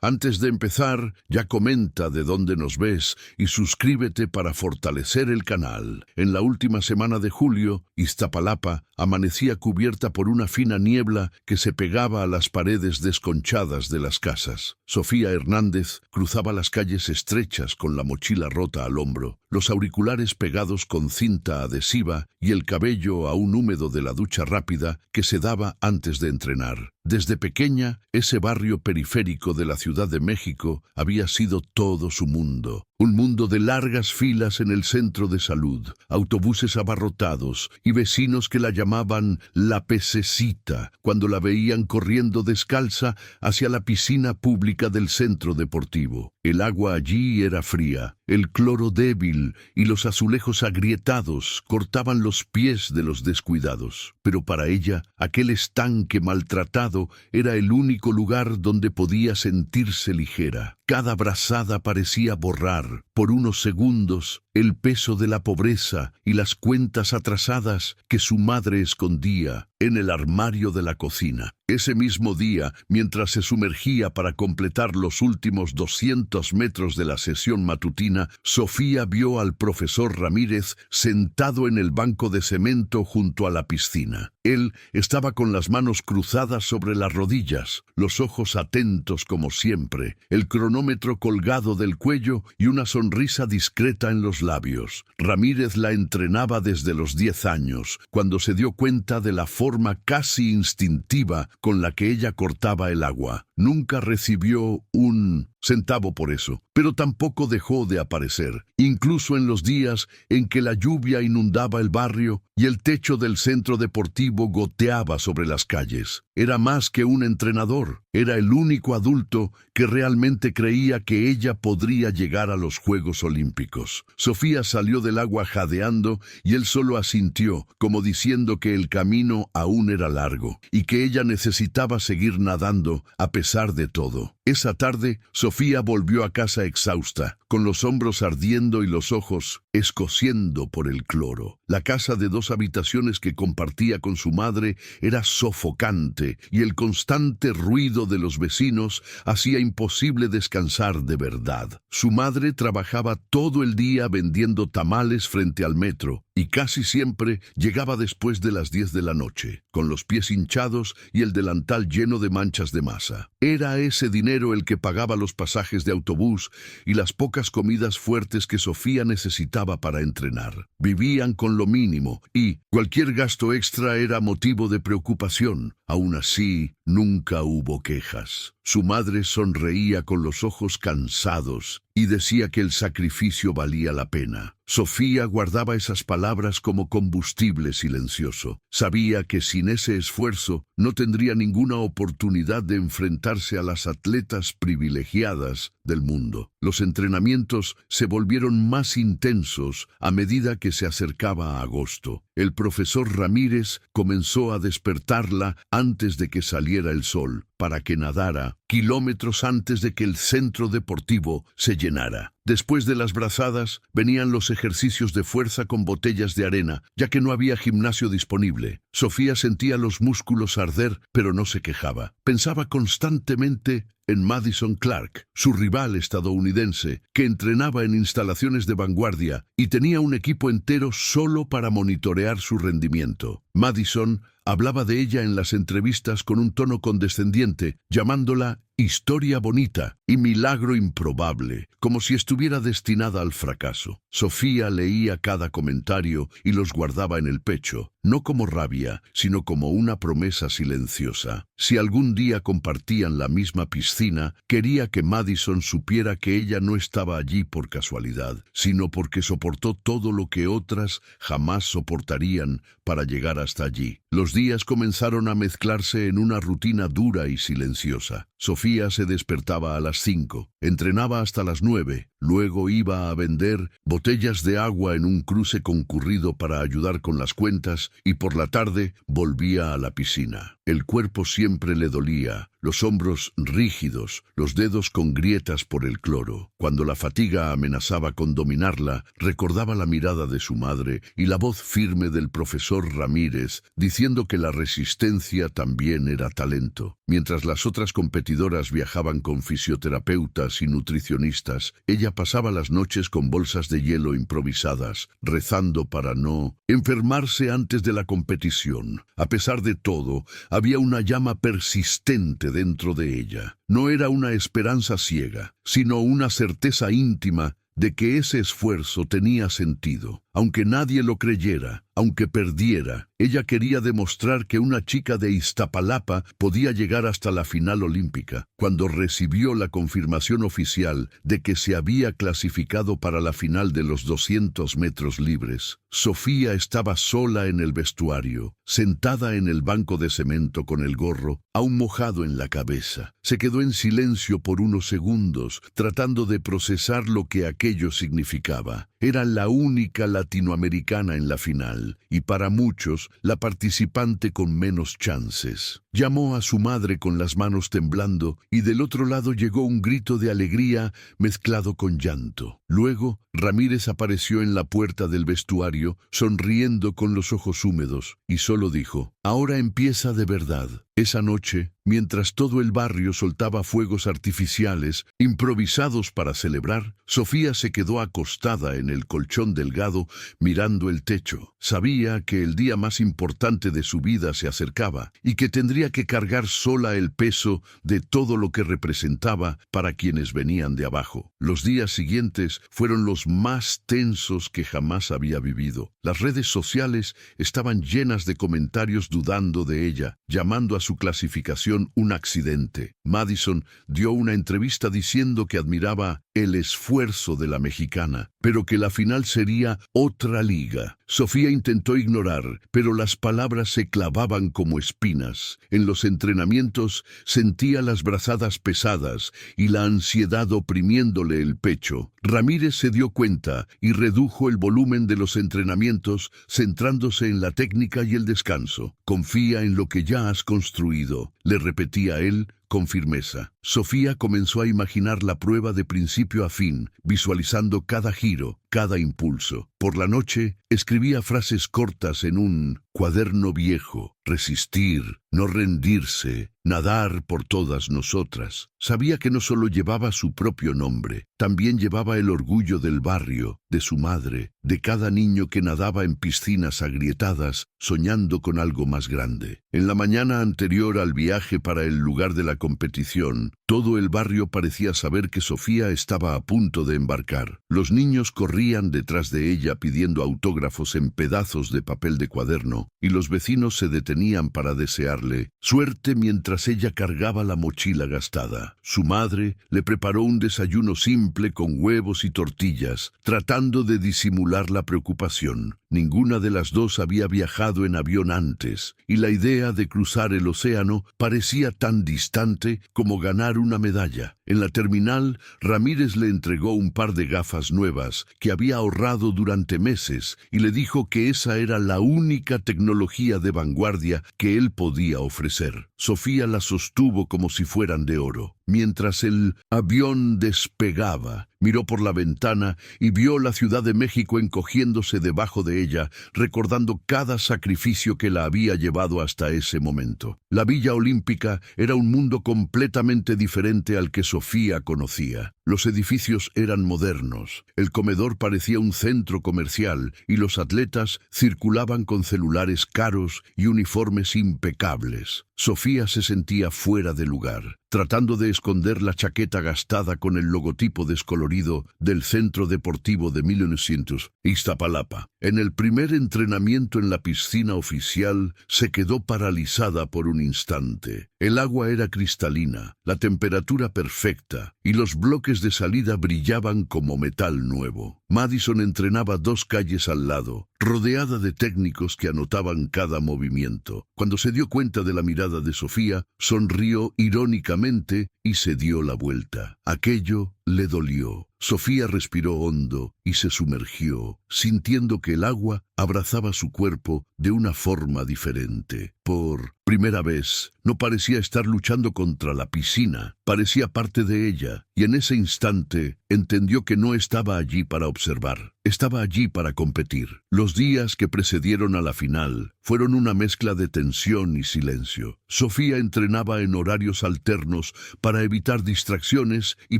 Antes de empezar, ya comenta de dónde nos ves y suscríbete para fortalecer el canal. En la última semana de julio, Iztapalapa amanecía cubierta por una fina niebla que se pegaba a las paredes desconchadas de las casas. Sofía Hernández cruzaba las calles estrechas con la mochila rota al hombro, los auriculares pegados con cinta adhesiva y el cabello aún húmedo de la ducha rápida que se daba antes de entrenar. Desde pequeña, ese barrio periférico de la Ciudad de México había sido todo su mundo. Un mundo de largas filas en el centro de salud, autobuses abarrotados y vecinos que la llamaban la pececita cuando la veían corriendo descalza hacia la piscina pública del centro deportivo. El agua allí era fría, el cloro débil y los azulejos agrietados cortaban los pies de los descuidados. Pero para ella, aquel estanque maltratado era el único lugar donde podía sentirse ligera. Cada brazada parecía borrar, por unos segundos, el peso de la pobreza y las cuentas atrasadas que su madre escondía en el armario de la cocina. Ese mismo día, mientras se sumergía para completar los últimos 200 metros de la sesión matutina, Sofía vio al profesor Ramírez sentado en el banco de cemento junto a la piscina. Él estaba con las manos cruzadas sobre las rodillas, los ojos atentos como siempre, el cronómetro colgado del cuello y una sonrisa discreta en los labios. Ramírez la entrenaba desde los 10 años, cuando se dio cuenta de la forma casi instintiva con la que ella cortaba el agua. Nunca recibió un centavo por eso, pero tampoco dejó de aparecer, incluso en los días en que la lluvia inundaba el barrio y el techo del centro deportivo goteaba sobre las calles. Era más que un entrenador, era el único adulto que realmente creía que ella podría llegar a los Juegos Olímpicos. Sofía salió del agua jadeando y él solo asintió, como diciendo que el camino aún era largo y que ella necesitaba seguir nadando a pesar de todo. Esa tarde, Sofía volvió a casa exhausta, con los hombros ardiendo y los ojos escociendo por el cloro. La casa de 2 habitaciones que compartía con su madre era sofocante y el constante ruido de los vecinos hacía imposible descansar de verdad. Su madre trabajaba todo el día vendiendo tamales frente al metro y casi siempre llegaba después de las 10 de la noche, con los pies hinchados y el delantal lleno de manchas de masa. Era ese dinero el que pagaba los pasajes de autobús y las pocas comidas fuertes que Sofía necesitaba para entrenar. Vivían con lo mínimo y cualquier gasto extra era motivo de preocupación. Aún así, nunca hubo quejas. Su madre sonreía con los ojos cansados y decía que el sacrificio valía la pena. Sofía guardaba esas palabras como combustible silencioso. Sabía que sin ese esfuerzo no tendría ninguna oportunidad de enfrentarse a las atletas privilegiadas del mundo. Los entrenamientos se volvieron más intensos a medida que se acercaba a agosto. El profesor Ramírez comenzó a despertarla antes de que saliera el sol, para que nadara kilómetros antes de que el centro deportivo se llenara. Después de las brazadas, venían los ejercicios de fuerza con botellas de arena, ya que no había gimnasio disponible. Sofía sentía los músculos arder, pero no se quejaba. Pensaba constantemente en Madison Clark, su rival estadounidense, que entrenaba en instalaciones de vanguardia y tenía un equipo entero solo para monitorear su rendimiento. Madison hablaba de ella en las entrevistas con un tono condescendiente, llamándola historia bonita y milagro improbable, como si estuviera destinada al fracaso. Sofía leía cada comentario y los guardaba en el pecho, no como rabia, sino como una promesa silenciosa. Si algún día compartían la misma piscina, quería que Madison supiera que ella no estaba allí por casualidad, sino porque soportó todo lo que otras jamás soportarían para llegar hasta allí. Los días comenzaron a mezclarse en una rutina dura y silenciosa. Sofía se despertaba a las 5, entrenaba hasta las 9, luego iba a vender botellas de agua en un cruce concurrido para ayudar con las cuentas y por la tarde volvía a la piscina. El cuerpo siempre le dolía, los hombros rígidos, los dedos con grietas por el cloro. Cuando la fatiga amenazaba con dominarla, recordaba la mirada de su madre y la voz firme del profesor Ramírez, diciendo que la resistencia también era talento. Mientras las otras competidoras viajaban con fisioterapeutas y nutricionistas, ella pasaba las noches con bolsas de hielo improvisadas, rezando para no enfermarse antes de la competición. A pesar de todo, había una llama persistente dentro de ella. No era una esperanza ciega, sino una certeza íntima de que ese esfuerzo tenía sentido. Aunque nadie lo creyera, aunque perdiera, ella quería demostrar que una chica de Iztapalapa podía llegar hasta la final olímpica. Cuando recibió la confirmación oficial de que se había clasificado para la final de los 200 metros libres, Sofía estaba sola en el vestuario, sentada en el banco de cemento con el gorro aún mojado en la cabeza. Se quedó en silencio por unos segundos, tratando de procesar lo que aquello significaba. Era la única latinoamericana en la final, y para muchos, la participante con menos chances. Llamó a su madre con las manos temblando, y del otro lado llegó un grito de alegría mezclado con llanto. Luego, Ramírez apareció en la puerta del vestuario, sonriendo con los ojos húmedos, y solo dijo: «Ahora empieza de verdad». Esa noche, mientras todo el barrio soltaba fuegos artificiales, improvisados para celebrar, Sofía se quedó acostada en el colchón delgado, mirando el techo. Sabía que el día más importante de su vida se acercaba, y que tendría que cargar sola el peso de todo lo que representaba para quienes venían de abajo. Los días siguientes fueron los más tensos que jamás había vivido. Las redes sociales estaban llenas de comentarios dudando de ella, llamando a su clasificación un accidente. Madison dio una entrevista diciendo que admiraba el esfuerzo de la mexicana, pero que la final sería otra liga. Sofía intentó ignorar, pero las palabras se clavaban como espinas. En los entrenamientos sentía las brazadas pesadas y la ansiedad oprimiéndole el pecho. Ramírez se dio cuenta y redujo el volumen de los entrenamientos, centrándose en la técnica y el descanso. «Confía en lo que ya has construido», le repetía él con firmeza. Sofía comenzó a imaginar la prueba de principio a fin, visualizando cada giro, cada impulso. Por la noche, escribía frases cortas en un cuaderno viejo: resistir, no rendirse, nadar por todas nosotras. Sabía que no solo llevaba su propio nombre, también llevaba el orgullo del barrio, de su madre, de cada niño que nadaba en piscinas agrietadas, soñando con algo más grande. En la mañana anterior al viaje para el lugar de la competición, todo el barrio parecía saber que Sofía estaba a punto de embarcar. Los niños corrían detrás de ella pidiendo autógrafos en pedazos de papel de cuaderno, y los vecinos se detenían para desearle suerte mientras ella cargaba la mochila gastada. Su madre le preparó un desayuno simple con huevos y tortillas, tratando de disimular la preocupación. Ninguna de las dos había viajado en avión antes, y la idea de cruzar el océano parecía tan distante como ganar una medalla. En la terminal, Ramírez le entregó un par de gafas nuevas que había ahorrado durante meses y le dijo que esa era la única tecnología de vanguardia que él podía ofrecer. Sofía las sostuvo como si fueran de oro. Mientras el avión despegaba, miró por la ventana y vio la Ciudad de México encogiéndose debajo de ella, recordando cada sacrificio que la había llevado hasta ese momento. La Villa Olímpica era un mundo completamente diferente al que Sofía conocía. Los edificios eran modernos, el comedor parecía un centro comercial y los atletas circulaban con celulares caros y uniformes impecables. Sofía se sentía fuera de lugar, tratando de esconder la chaqueta gastada con el logotipo descolorido del Centro Deportivo de 1900, Iztapalapa. En el primer entrenamiento en la piscina oficial, se quedó paralizada por un instante. El agua era cristalina, la temperatura perfecta, y los bloques de salida brillaban como metal nuevo. Madison entrenaba 2 calles al lado, rodeada de técnicos que anotaban cada movimiento. Cuando se dio cuenta de la mirada de Sofía, sonrió irónicamente y se dio la vuelta. Aquello le dolió. Sofía respiró hondo y se sumergió, sintiendo que el agua abrazaba su cuerpo de una forma diferente. Por primera vez, no parecía estar luchando contra la piscina, parecía parte de ella, y en ese instante entendió que no estaba allí para observar, estaba allí para competir. Los días que precedieron a la final fueron una mezcla de tensión y silencio. Sofía entrenaba en horarios alternos para evitar distracciones y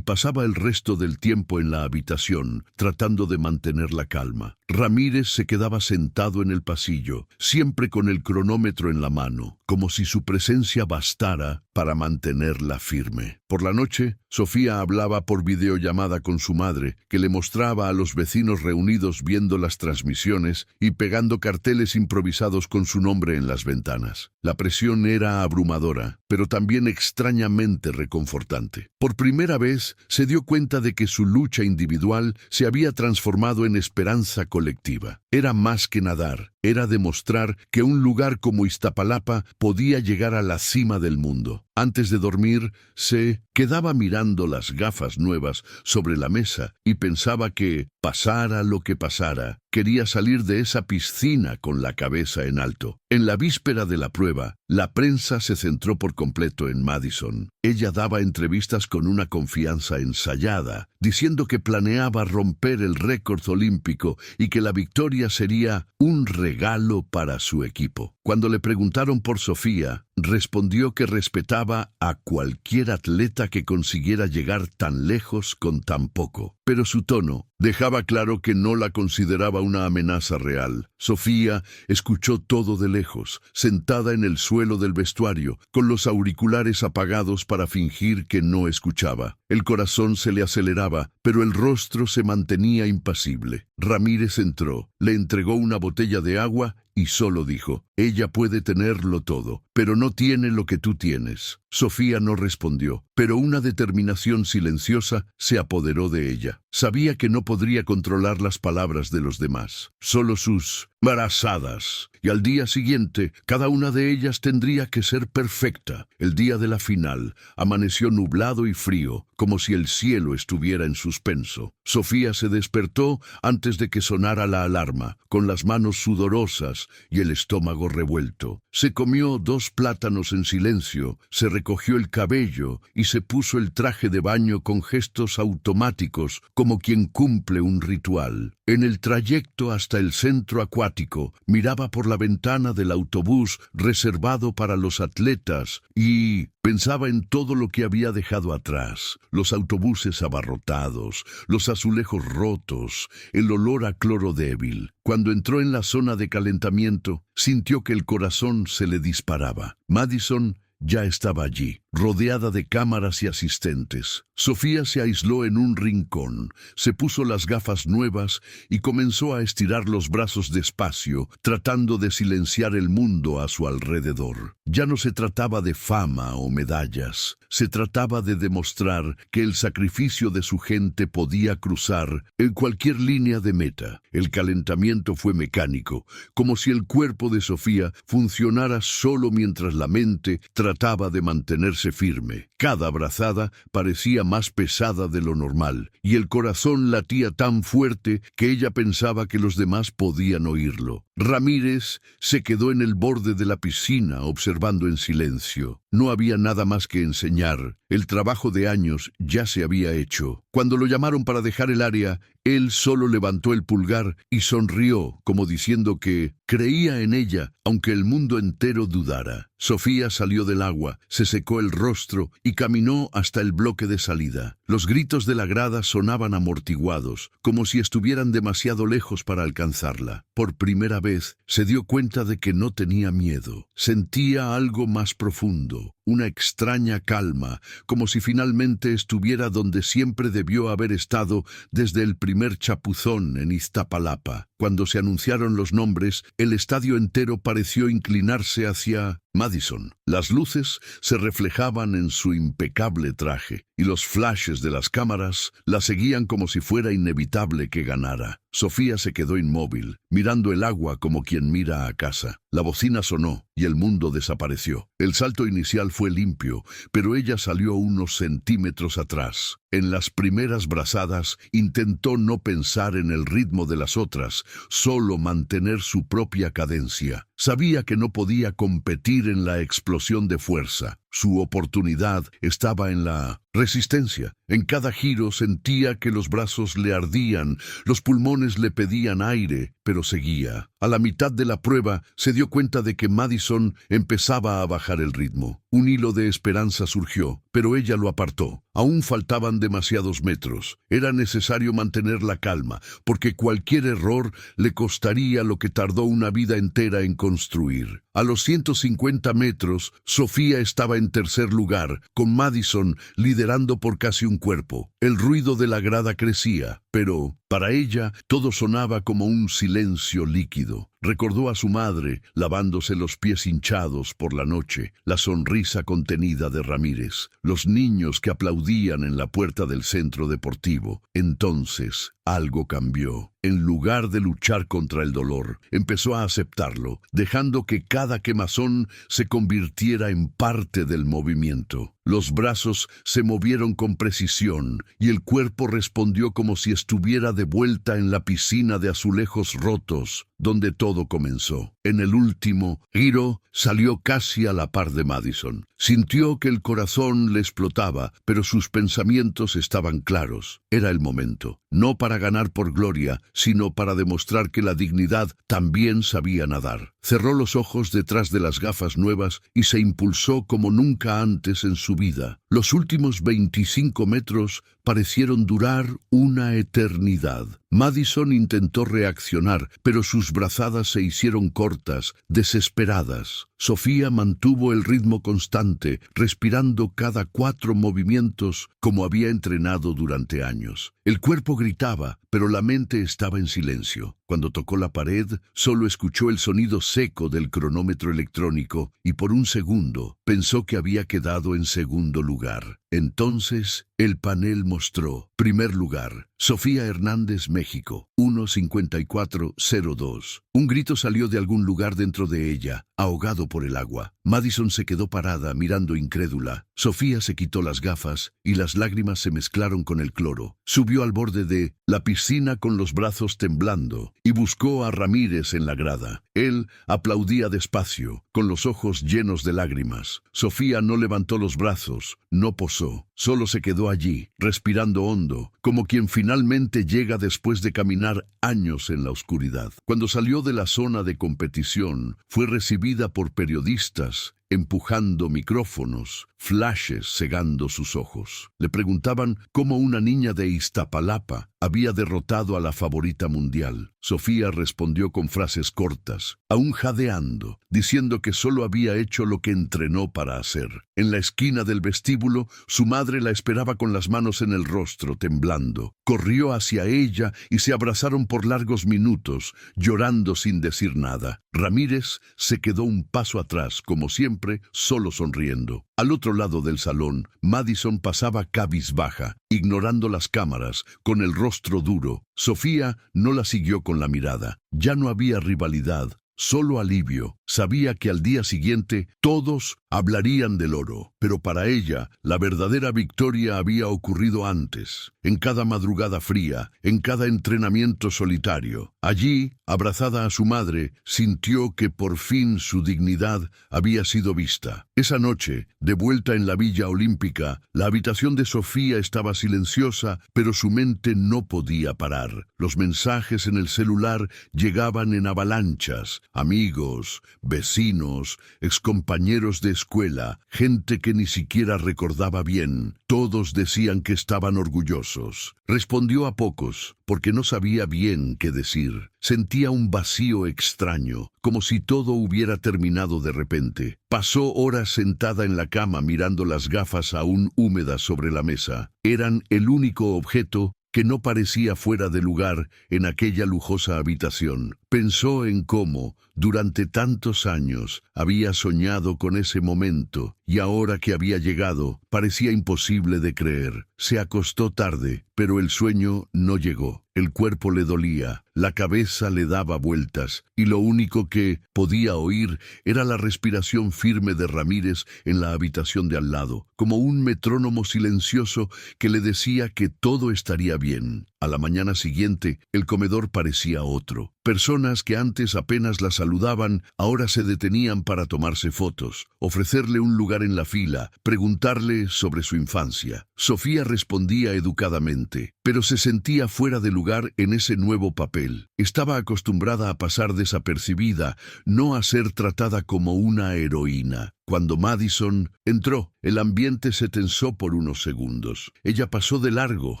pasaba el resto del tiempo en la habitación, tratando de mantener la calma. Ramírez se quedaba sentado en el pasillo, siempre con el cronómetro en la mano, como si su presencia bastara para mantenerla firme. Por la noche, Sofía hablaba por videollamada con su madre, que le mostraba a los vecinos reunidos viendo las transmisiones y pegando carteles improvisados con su nombre en las ventanas. La presión era abrumadora, pero también extrañamente reconfortante. Por primera vez, se dio cuenta de que su lucha individual se había transformado en esperanza colectiva. Era más que nadar, era demostrar que un lugar como Iztapalapa podía llegar a la cima del mundo. Antes de dormir, se quedaba mirando las gafas nuevas sobre la mesa y pensaba que, pasara lo que pasara, quería salir de esa piscina con la cabeza en alto. En la víspera de la prueba, la prensa se centró por completo en Madison. Ella daba entrevistas con una confianza ensayada, diciendo que planeaba romper el récord olímpico y que la victoria sería un regalo para su equipo. Cuando le preguntaron por Sofía, respondió que respetaba a cualquier atleta que consiguiera llegar tan lejos con tan poco. Pero su tono dejaba claro que no la consideraba una amenaza real. Sofía escuchó todo de lejos, sentada en el suelo del vestuario, con los auriculares apagados para fingir que no escuchaba. El corazón se le aceleraba, pero el rostro se mantenía impasible. Ramírez entró, le entregó una botella de agua y solo dijo: «Ella puede tenerlo todo, pero no tiene lo que tú tienes». Sofía no respondió, pero una determinación silenciosa se apoderó de ella. Sabía que no podría controlar las palabras de los demás, solo sus embarazadas, y al día siguiente cada una de ellas tendría que ser perfecta. El día de la final amaneció nublado y frío, como si el cielo estuviera en suspenso. Sofía se despertó antes de que sonara la alarma, con las manos sudorosas y el estómago revuelto. Se comió 2 plátanos en silencio, se recogió el cabello y se puso el traje de baño con gestos automáticos, como quien cumple un ritual. En el trayecto hasta el centro acuático, miraba por la ventana del autobús reservado para los atletas y pensaba en todo lo que había dejado atrás: los autobuses abarrotados, los azulejos rotos, el olor a cloro débil. Cuando entró en la zona de calentamiento, sintió que el corazón se le disparaba. Madison ya estaba allí, rodeada de cámaras y asistentes. Sofía se aisló en un rincón, se puso las gafas nuevas y comenzó a estirar los brazos despacio, tratando de silenciar el mundo a su alrededor. Ya no se trataba de fama o medallas, se trataba de demostrar que el sacrificio de su gente podía cruzar en cualquier línea de meta. El calentamiento fue mecánico, como si el cuerpo de Sofía funcionara solo mientras la mente trataba de mantenerse firme. Cada brazada parecía más pesada de lo normal, y el corazón latía tan fuerte que ella pensaba que los demás podían oírlo. Ramírez se quedó en el borde de la piscina observando en silencio. No había nada más que enseñar. El trabajo de años ya se había hecho. Cuando lo llamaron para dejar el área, él solo levantó el pulgar y sonrió, como diciendo que creía en ella, aunque el mundo entero dudara. Sofía salió del agua, se secó el rostro y caminó hasta el bloque de salida. Los gritos de la grada sonaban amortiguados, como si estuvieran demasiado lejos para alcanzarla. Por primera vez se dio cuenta de que no tenía miedo. Sentía algo más profundo, una extraña calma, como si finalmente estuviera donde siempre debió haber estado desde el primer chapuzón en Iztapalapa. Cuando se anunciaron los nombres, el estadio entero pareció inclinarse hacia Madison. Las luces se reflejaban en su impecable traje, y los flashes de las cámaras la seguían como si fuera inevitable que ganara. Sofía se quedó inmóvil, mirando el agua como quien mira a casa. La bocina sonó y el mundo desapareció. El salto inicial fue limpio, pero ella salió unos centímetros atrás. En las primeras brazadas intentó no pensar en el ritmo de las otras, solo mantener su propia cadencia. Sabía que no podía competir en la explosión de fuerza. Su oportunidad estaba en la resistencia. En cada giro sentía que los brazos le ardían, los pulmones le pedían aire, pero seguía. A la mitad de la prueba se dio cuenta de que Madison empezaba a bajar el ritmo. Un hilo de esperanza surgió, pero ella lo apartó. Aún faltaban demasiados metros. Era necesario mantener la calma, porque cualquier error le costaría lo que tardó una vida entera en construir. A los 150 metros, Sofía estaba en tercer lugar, con Madison liderando por casi un cuerpo. El ruido de la grada crecía, pero para ella todo sonaba como un silencio líquido. Recordó a su madre, lavándose los pies hinchados por la noche, la sonrisa contenida de Ramírez, los niños que aplaudían en la puerta del centro deportivo. Entonces, algo cambió. En lugar de luchar contra el dolor, empezó a aceptarlo, dejando que cada quemazón se convirtiera en parte del movimiento. Los brazos se movieron con precisión y el cuerpo respondió como si estuviera de vuelta en la piscina de azulejos rotos, donde todo comenzó. En el último giro salió casi a la par de Madison. Sintió que el corazón le explotaba, pero sus pensamientos estaban claros. Era el momento, no para ganar por gloria, sino para demostrar que la dignidad también sabía nadar. Cerró los ojos detrás de las gafas nuevas y se impulsó como nunca antes en su vida. Los últimos 25 metros parecieron durar una eternidad. Madison intentó reaccionar, pero sus brazadas se hicieron cortas, desesperadas. Sofía mantuvo el ritmo constante, respirando cada 4 movimientos como había entrenado durante años. El cuerpo gritaba, pero la mente estaba en silencio. Cuando tocó la pared, solo escuchó el sonido seco del cronómetro electrónico y por un segundo pensó que había quedado en segundo lugar. Entonces, el panel mostró: primer lugar, Sofía Hernández, México, 1:54:02. Un grito salió de algún lugar dentro de ella, ahogado por el agua. Madison se quedó parada, mirando incrédula. Sofía se quitó las gafas y las lágrimas se mezclaron con el cloro. Subió al borde de la piscina con los brazos temblando y buscó a Ramírez en la grada. Él aplaudía despacio, con los ojos llenos de lágrimas. Sofía no levantó los brazos, no posó, solo se quedó allí, respirando hondo, como quien finalmente llega después de caminar años en la oscuridad. Cuando salió de la zona de competición, fue recibida por periodistas, empujando micrófonos, flashes cegando sus ojos. Le preguntaban cómo una niña de Iztapalapa había derrotado a la favorita mundial. Sofía respondió con frases cortas, aún jadeando, diciendo que solo había hecho lo que entrenó para hacer. En la esquina del vestíbulo, su madre la esperaba con las manos en el rostro, temblando. Corrió hacia ella y se abrazaron por largos minutos, llorando sin decir nada. Ramírez se quedó un paso atrás, como siempre, solo sonriendo. Al otro lado del salón, Madison pasaba cabizbaja, ignorando las cámaras, con el rostro duro. Sofía no la siguió con la mirada. Ya no había rivalidad, solo alivio. Sabía que al día siguiente todos hablarían del oro, pero para ella la verdadera victoria había ocurrido antes, en cada madrugada fría, en cada entrenamiento solitario. Allí, abrazada a su madre, sintió que por fin su dignidad había sido vista. Esa noche, de vuelta en la Villa Olímpica, la habitación de Sofía estaba silenciosa, pero su mente no podía parar. Los mensajes en el celular llegaban en avalanchas. Amigos, vecinos, excompañeros de escuela, escuela, gente que ni siquiera recordaba bien. Todos decían que estaban orgullosos. Respondió a pocos, porque no sabía bien qué decir. Sentía un vacío extraño, como si todo hubiera terminado de repente. Pasó horas sentada en la cama mirando las gafas aún húmedas sobre la mesa. Eran el único objeto que no parecía fuera de lugar en aquella lujosa habitación. Pensó en cómo, durante tantos años, había soñado con ese momento, y ahora que había llegado, parecía imposible de creer. Se acostó tarde, pero el sueño no llegó. El cuerpo le dolía, la cabeza le daba vueltas, y lo único que podía oír era la respiración firme de Ramírez en la habitación de al lado, como un metrónomo silencioso que le decía que todo estaría bien. A la mañana siguiente, el comedor parecía otro. Personas que antes apenas la saludaban, ahora se detenían para tomarse fotos, ofrecerle un lugar en la fila, preguntarle sobre su infancia. Sofía respondía educadamente, pero se sentía fuera de lugar en ese nuevo papel. Estaba acostumbrada a pasar desapercibida, no a ser tratada como una heroína. Cuando Madison entró, el ambiente se tensó por unos segundos. Ella pasó de largo,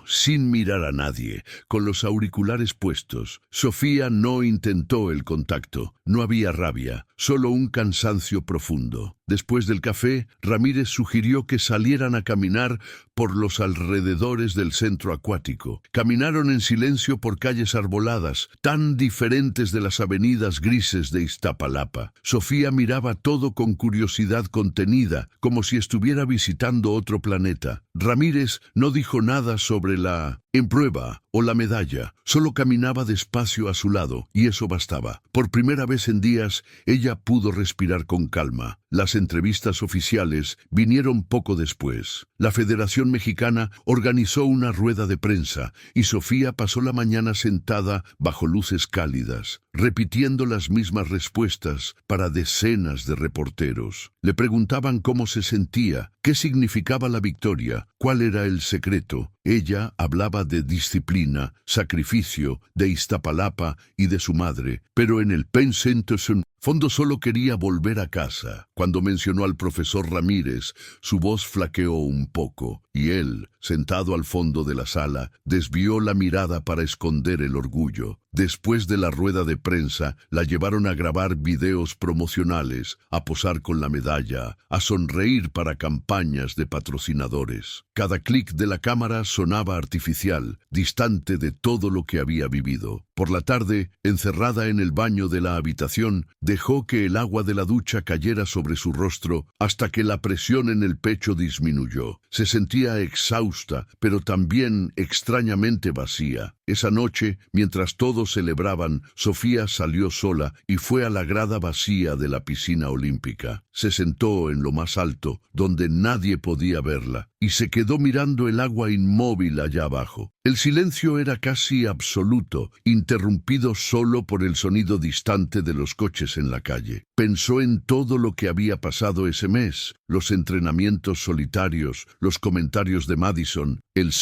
sin mirar a nadie, con los auriculares puestos. Sofía no intentó el contacto. No había rabia, solo un cansancio profundo. Después del café, Ramírez sugirió que salieran a caminar por los alrededores del centro acuático. Caminaron en silencio por calles arboladas, tan diferentes de las avenidas grises de Iztapalapa. Sofía miraba todo con curiosidad contenida, como si estuviera visitando otro planeta. Ramírez no dijo nada sobre la prueba o la medalla, solo caminaba despacio a su lado, y eso bastaba. Por primera vez en días, ella pudo respirar con calma. Las entrevistas oficiales vinieron poco después. La Federación Mexicana organizó una rueda de prensa, y Sofía pasó la mañana sentada bajo luces cálidas, repitiendo las mismas respuestas para decenas de reporteros. Le preguntaban cómo se sentía, qué significaba la victoria, cuál era el secreto. Ella hablaba de disciplina, sacrificio, de Iztapalapa y de su madre, pero en el Penn Center fondo solo quería volver a casa. Cuando mencionó al profesor Ramírez, su voz flaqueó un poco, y él, sentado al fondo de la sala, desvió la mirada para esconder el orgullo. Después de la rueda de prensa, la llevaron a grabar videos promocionales, a posar con la medalla, a sonreír para campañas de patrocinadores. Cada clic de la cámara sonaba artificial, distante de todo lo que había vivido. Por la tarde, encerrada en el baño de la habitación, dejó que el agua de la ducha cayera sobre su rostro hasta que la presión en el pecho disminuyó. Se sentía exhausta, pero también extrañamente vacía. Esa noche, mientras todos celebraban, Sofía salió sola y fue a la grada vacía de la piscina olímpica. Se sentó en lo más alto, donde nadie podía verla, y se quedó mirando el agua inmóvil allá abajo. El silencio era casi absoluto, interrumpido solo por el sonido distante de los coches en la calle. Pensó en todo lo que había pasado ese mes, los entrenamientos solitarios, los comentarios de Madison, el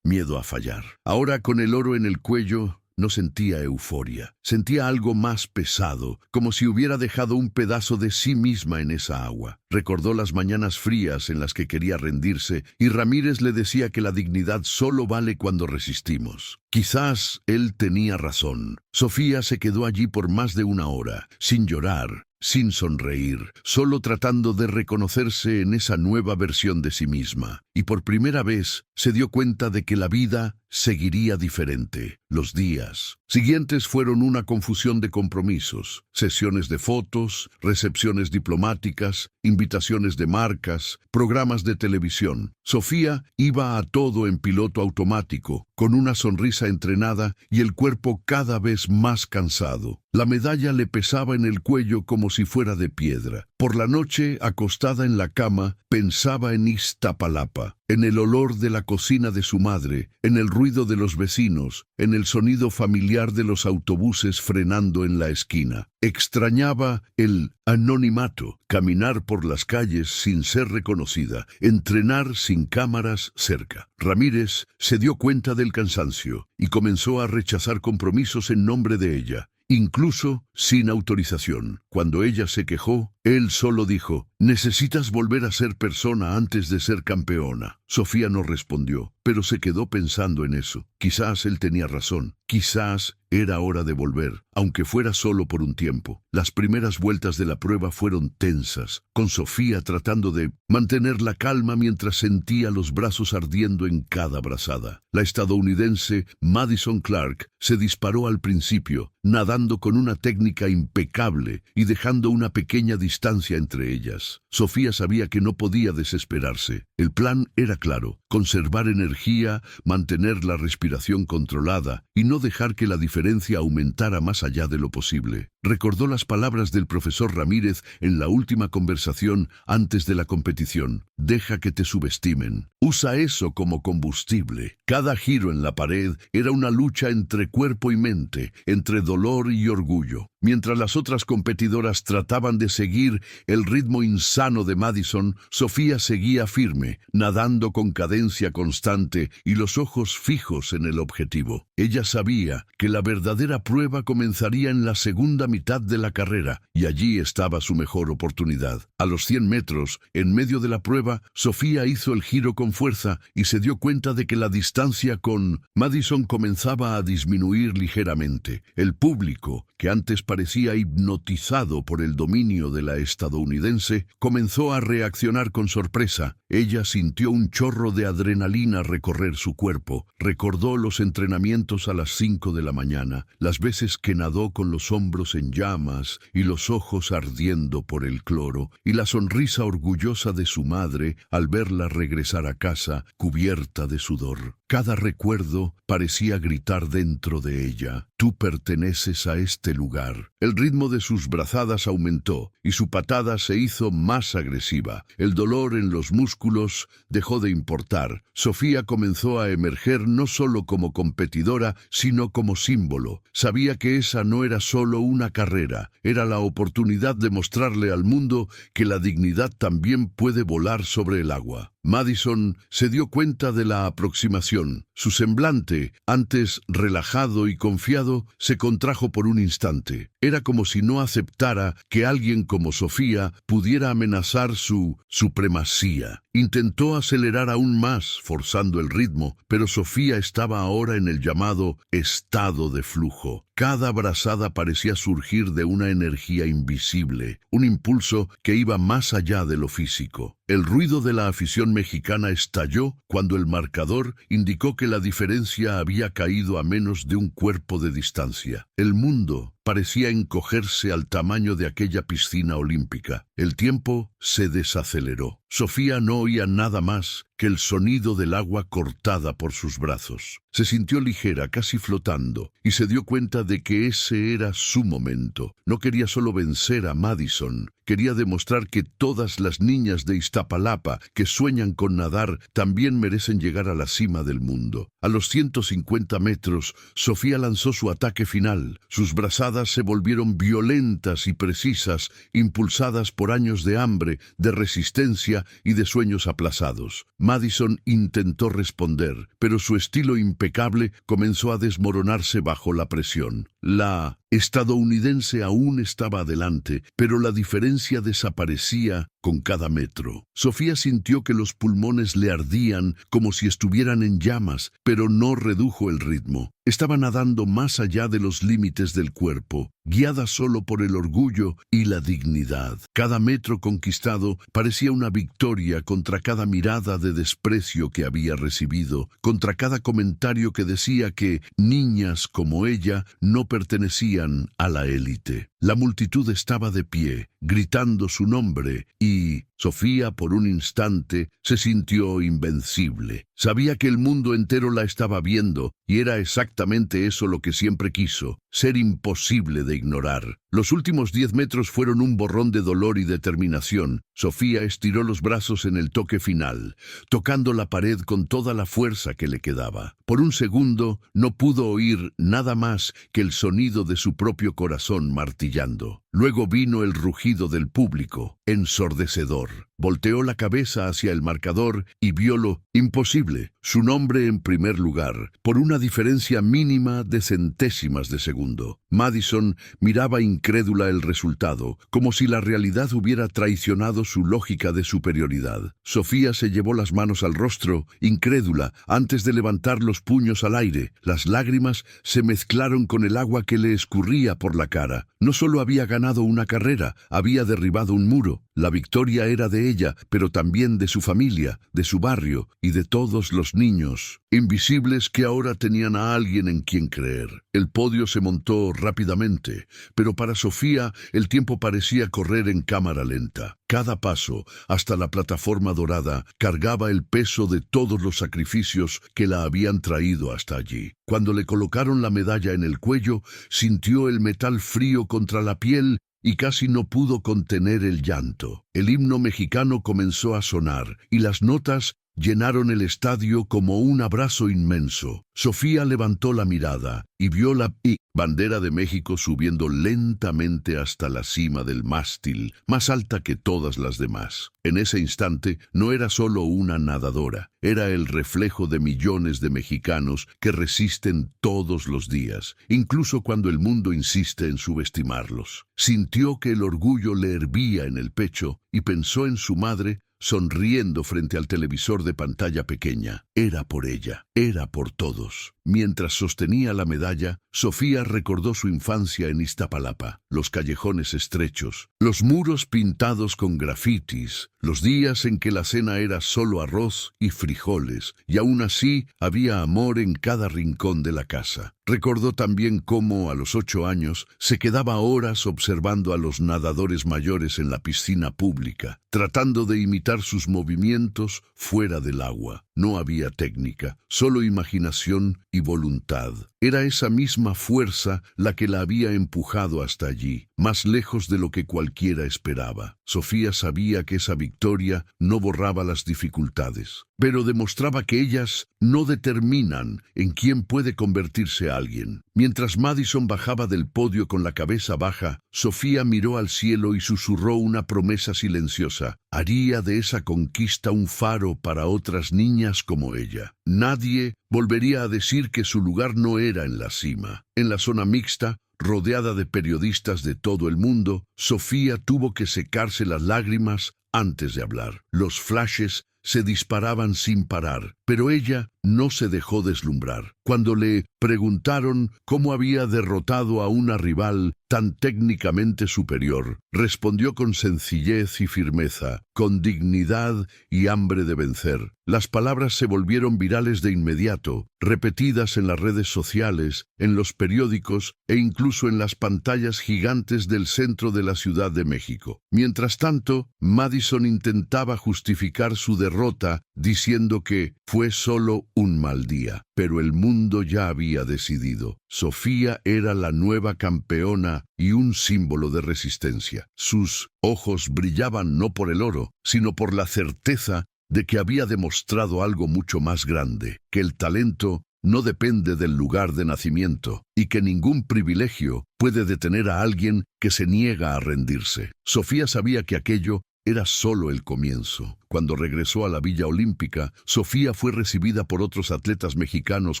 miedo a fallar. Ahora, con el oro en el cuello, no sentía euforia. Sentía algo más pesado, como si hubiera dejado un pedazo de sí misma en esa agua. Recordó las mañanas frías en las que quería rendirse, y Ramírez le decía que la dignidad solo vale cuando resistimos. Quizás él tenía razón. Sofía se quedó allí por más de una hora, sin llorar, sin sonreír, solo tratando de reconocerse en esa nueva versión de sí misma. Y por primera vez se dio cuenta de que la vida seguiría diferente. Los días siguientes fueron una confusión de compromisos, sesiones de fotos, recepciones diplomáticas, invitaciones de marcas, programas de televisión. Sofía iba a todo en piloto automático, con una sonrisa entrenada y el cuerpo cada vez más cansado. La medalla le pesaba en el cuello como si fuera de piedra. Por la noche, acostada en la cama, pensaba en Iztapalapa, en el olor de la cocina de su madre, en el ruido de los vecinos, en el sonido familiar de los autobuses frenando en la esquina. Extrañaba el anonimato, caminar por las calles sin ser reconocida, entrenar sin cámaras cerca. Ramírez se dio cuenta del cansancio y comenzó a rechazar compromisos en nombre de ella, incluso sin autorización. Cuando ella se quejó, Él solo dijo, «Necesitas volver a ser persona antes de ser campeona». Sofía no respondió, pero se quedó pensando en eso. Quizás él tenía razón. Quizás era hora de volver, aunque fuera solo por un tiempo. Las primeras vueltas de la prueba fueron tensas, con Sofía tratando de mantener la calma mientras sentía los brazos ardiendo en cada brazada. La estadounidense Madison Clark se disparó al principio, nadando con una técnica impecable y dejando una pequeña distancia entre ellas. Sofía sabía que no podía desesperarse. El plan era claro: conservar energía, mantener la respiración controlada y no dejar que la diferencia aumentara más allá de lo posible. Recordó las palabras del profesor Ramírez en la última conversación antes de la competición. Deja que te subestimen. Usa eso como combustible. Cada giro en la pared era una lucha entre cuerpo y mente, entre dolor y orgullo. Mientras las otras competidoras trataban de seguir el ritmo insano de Madison, Sofía seguía firme, nadando con cadencia constante y los ojos fijos en el objetivo. Ella sabía que la verdadera prueba comenzaría en la segunda mitad de la carrera, y allí estaba su mejor oportunidad. A los 100 metros, en medio de la prueba, Sofía hizo el giro con fuerza y se dio cuenta de que la distancia con Madison comenzaba a disminuir ligeramente. El público, que antes parecía hipnotizado por el dominio de la estadounidense, comenzó a reaccionar con sorpresa. Ella sintió un chorro de adrenalina recorrer su cuerpo. Recordó los entrenamientos a las 5 de la mañana, las veces que nadó con los hombros en llamas y los ojos ardiendo por el cloro, y la sonrisa orgullosa de su madre al verla regresar a casa cubierta de sudor. Cada recuerdo parecía gritar dentro de ella: «Tú perteneces a este lugar». El ritmo de sus brazadas aumentó y su patada se hizo más agresiva. El dolor en los músculos dejó de importar. Sofía comenzó a emerger no solo como competidora, sino como símbolo. Sabía que esa no era solo una carrera, era la oportunidad de mostrarle al mundo que la dignidad también puede volar sobre el agua. Madison se dio cuenta de la aproximación. Su semblante, antes relajado y confiado, se contrajo por un instante. Era como si no aceptara que alguien como Sofía pudiera amenazar su supremacía. Intentó acelerar aún más, forzando el ritmo, pero Sofía estaba ahora en el llamado estado de flujo. Cada brazada parecía surgir de una energía invisible, un impulso que iba más allá de lo físico. El ruido de la afición mexicana estalló cuando el marcador indicó que la diferencia había caído a menos de un cuerpo de distancia. El mundo parecía encogerse al tamaño de aquella piscina olímpica. El tiempo se desaceleró. Sofía no oía nada más que el sonido del agua cortada por sus brazos. Se sintió ligera, casi flotando, y se dio cuenta de que ese era su momento. No quería solo vencer a Madison, quería demostrar que todas las niñas de Iztapalapa que sueñan con nadar también merecen llegar a la cima del mundo. A los 150 metros, Sofía lanzó su ataque final. Sus brazadas se volvieron violentas y precisas, impulsadas por años de hambre, de resistencia y de sueños aplazados. Madison intentó responder, pero su estilo impecable comenzó a desmoronarse bajo la presión. La estadounidense aún estaba adelante, pero la diferencia desaparecía con cada metro. Sofía sintió que los pulmones le ardían como si estuvieran en llamas, pero no redujo el ritmo. Estaba nadando más allá de los límites del cuerpo, guiada solo por el orgullo y la dignidad. Cada metro conquistado parecía una victoria contra cada mirada de desprecio que había recibido, contra cada comentario que decía que niñas como ella no pertenecían a la élite. La multitud estaba de pie, gritando su nombre, y Sofía, por un instante, se sintió invencible. Sabía que el mundo entero la estaba viendo, y era exactamente eso lo que siempre quiso: ser imposible de ignorar. Los últimos 10 metros fueron un borrón de dolor y determinación. Sofía estiró los brazos en el toque final, tocando la pared con toda la fuerza que le quedaba. Por un segundo no pudo oír nada más que el sonido de su propio corazón martillando. Luego vino el rugido del público, ensordecedor. Volteó la cabeza hacia el marcador y vio lo imposible, su nombre en primer lugar, por una diferencia mínima de centésimas de segundo. Madison miraba incrédula el resultado, como si la realidad hubiera traicionado su lógica de superioridad. Sofía se llevó las manos al rostro, incrédula, antes de levantar los puños al aire. Las lágrimas se mezclaron con el agua que le escurría por la cara. No solo había ganado una carrera, había derribado un muro. La victoria era de ella, pero también de su familia, de su barrio y de todos los niños, invisibles que ahora tenían a alguien en quien creer. El podio se montó rápidamente, pero para Sofía el tiempo parecía correr en cámara lenta. Cada paso, hasta la plataforma dorada, cargaba el peso de todos los sacrificios que la habían traído hasta allí. Cuando le colocaron la medalla en el cuello, sintió el metal frío contra la piel y casi no pudo contener el llanto. El himno mexicano comenzó a sonar, y las notas llenaron el estadio como un abrazo inmenso. Sofía levantó la mirada y vio la bandera de México subiendo lentamente hasta la cima del mástil, más alta que todas las demás. En ese instante no era solo una nadadora, era el reflejo de millones de mexicanos que resisten todos los días, incluso cuando el mundo insiste en subestimarlos. Sintió que el orgullo le hervía en el pecho y pensó en su madre, sonriendo frente al televisor de pantalla pequeña. Era por ella, era por todos. Mientras sostenía la medalla, Sofía recordó su infancia en Iztapalapa, los callejones estrechos, los muros pintados con grafitis, los días en que la cena era solo arroz y frijoles, y aún así había amor en cada rincón de la casa. Recordó también cómo, a los 8 años, se quedaba horas observando a los nadadores mayores en la piscina pública, tratando de imitar sus movimientos fuera del agua. No había técnica, solo imaginación y voluntad. Era esa misma fuerza la que la había empujado hasta allí, más lejos de lo que cualquiera esperaba. Sofía sabía que esa victoria no borraba las dificultades, pero demostraba que ellas no determinan en quién puede convertirse alguien. Mientras Madison bajaba del podio con la cabeza baja, Sofía miró al cielo y susurró una promesa silenciosa. Haría de esa conquista un faro para otras niñas como ella. Nadie volvería a decir que su lugar no era en la cima. En la zona mixta, rodeada de periodistas de todo el mundo, Sofía tuvo que secarse las lágrimas antes de hablar. Los flashes se disparaban sin parar, pero ella no se dejó deslumbrar. Cuando le preguntaron cómo había derrotado a una rival tan técnicamente superior, respondió con sencillez y firmeza, con dignidad y hambre de vencer. Las palabras se volvieron virales de inmediato, repetidas en las redes sociales, en los periódicos e incluso en las pantallas gigantes del centro de la Ciudad de México. Mientras tanto, Madison intentaba justificar su derrota diciendo que fue solo un mal día, pero el mundo ya había decidido. Sofía era la nueva campeona y un símbolo de resistencia. Sus ojos brillaban no por el oro, sino por la certeza de que había demostrado algo mucho más grande, que el talento no depende del lugar de nacimiento y que ningún privilegio puede detener a alguien que se niega a rendirse. Sofía sabía que aquello era solo el comienzo. Cuando regresó a la Villa Olímpica, Sofía fue recibida por otros atletas mexicanos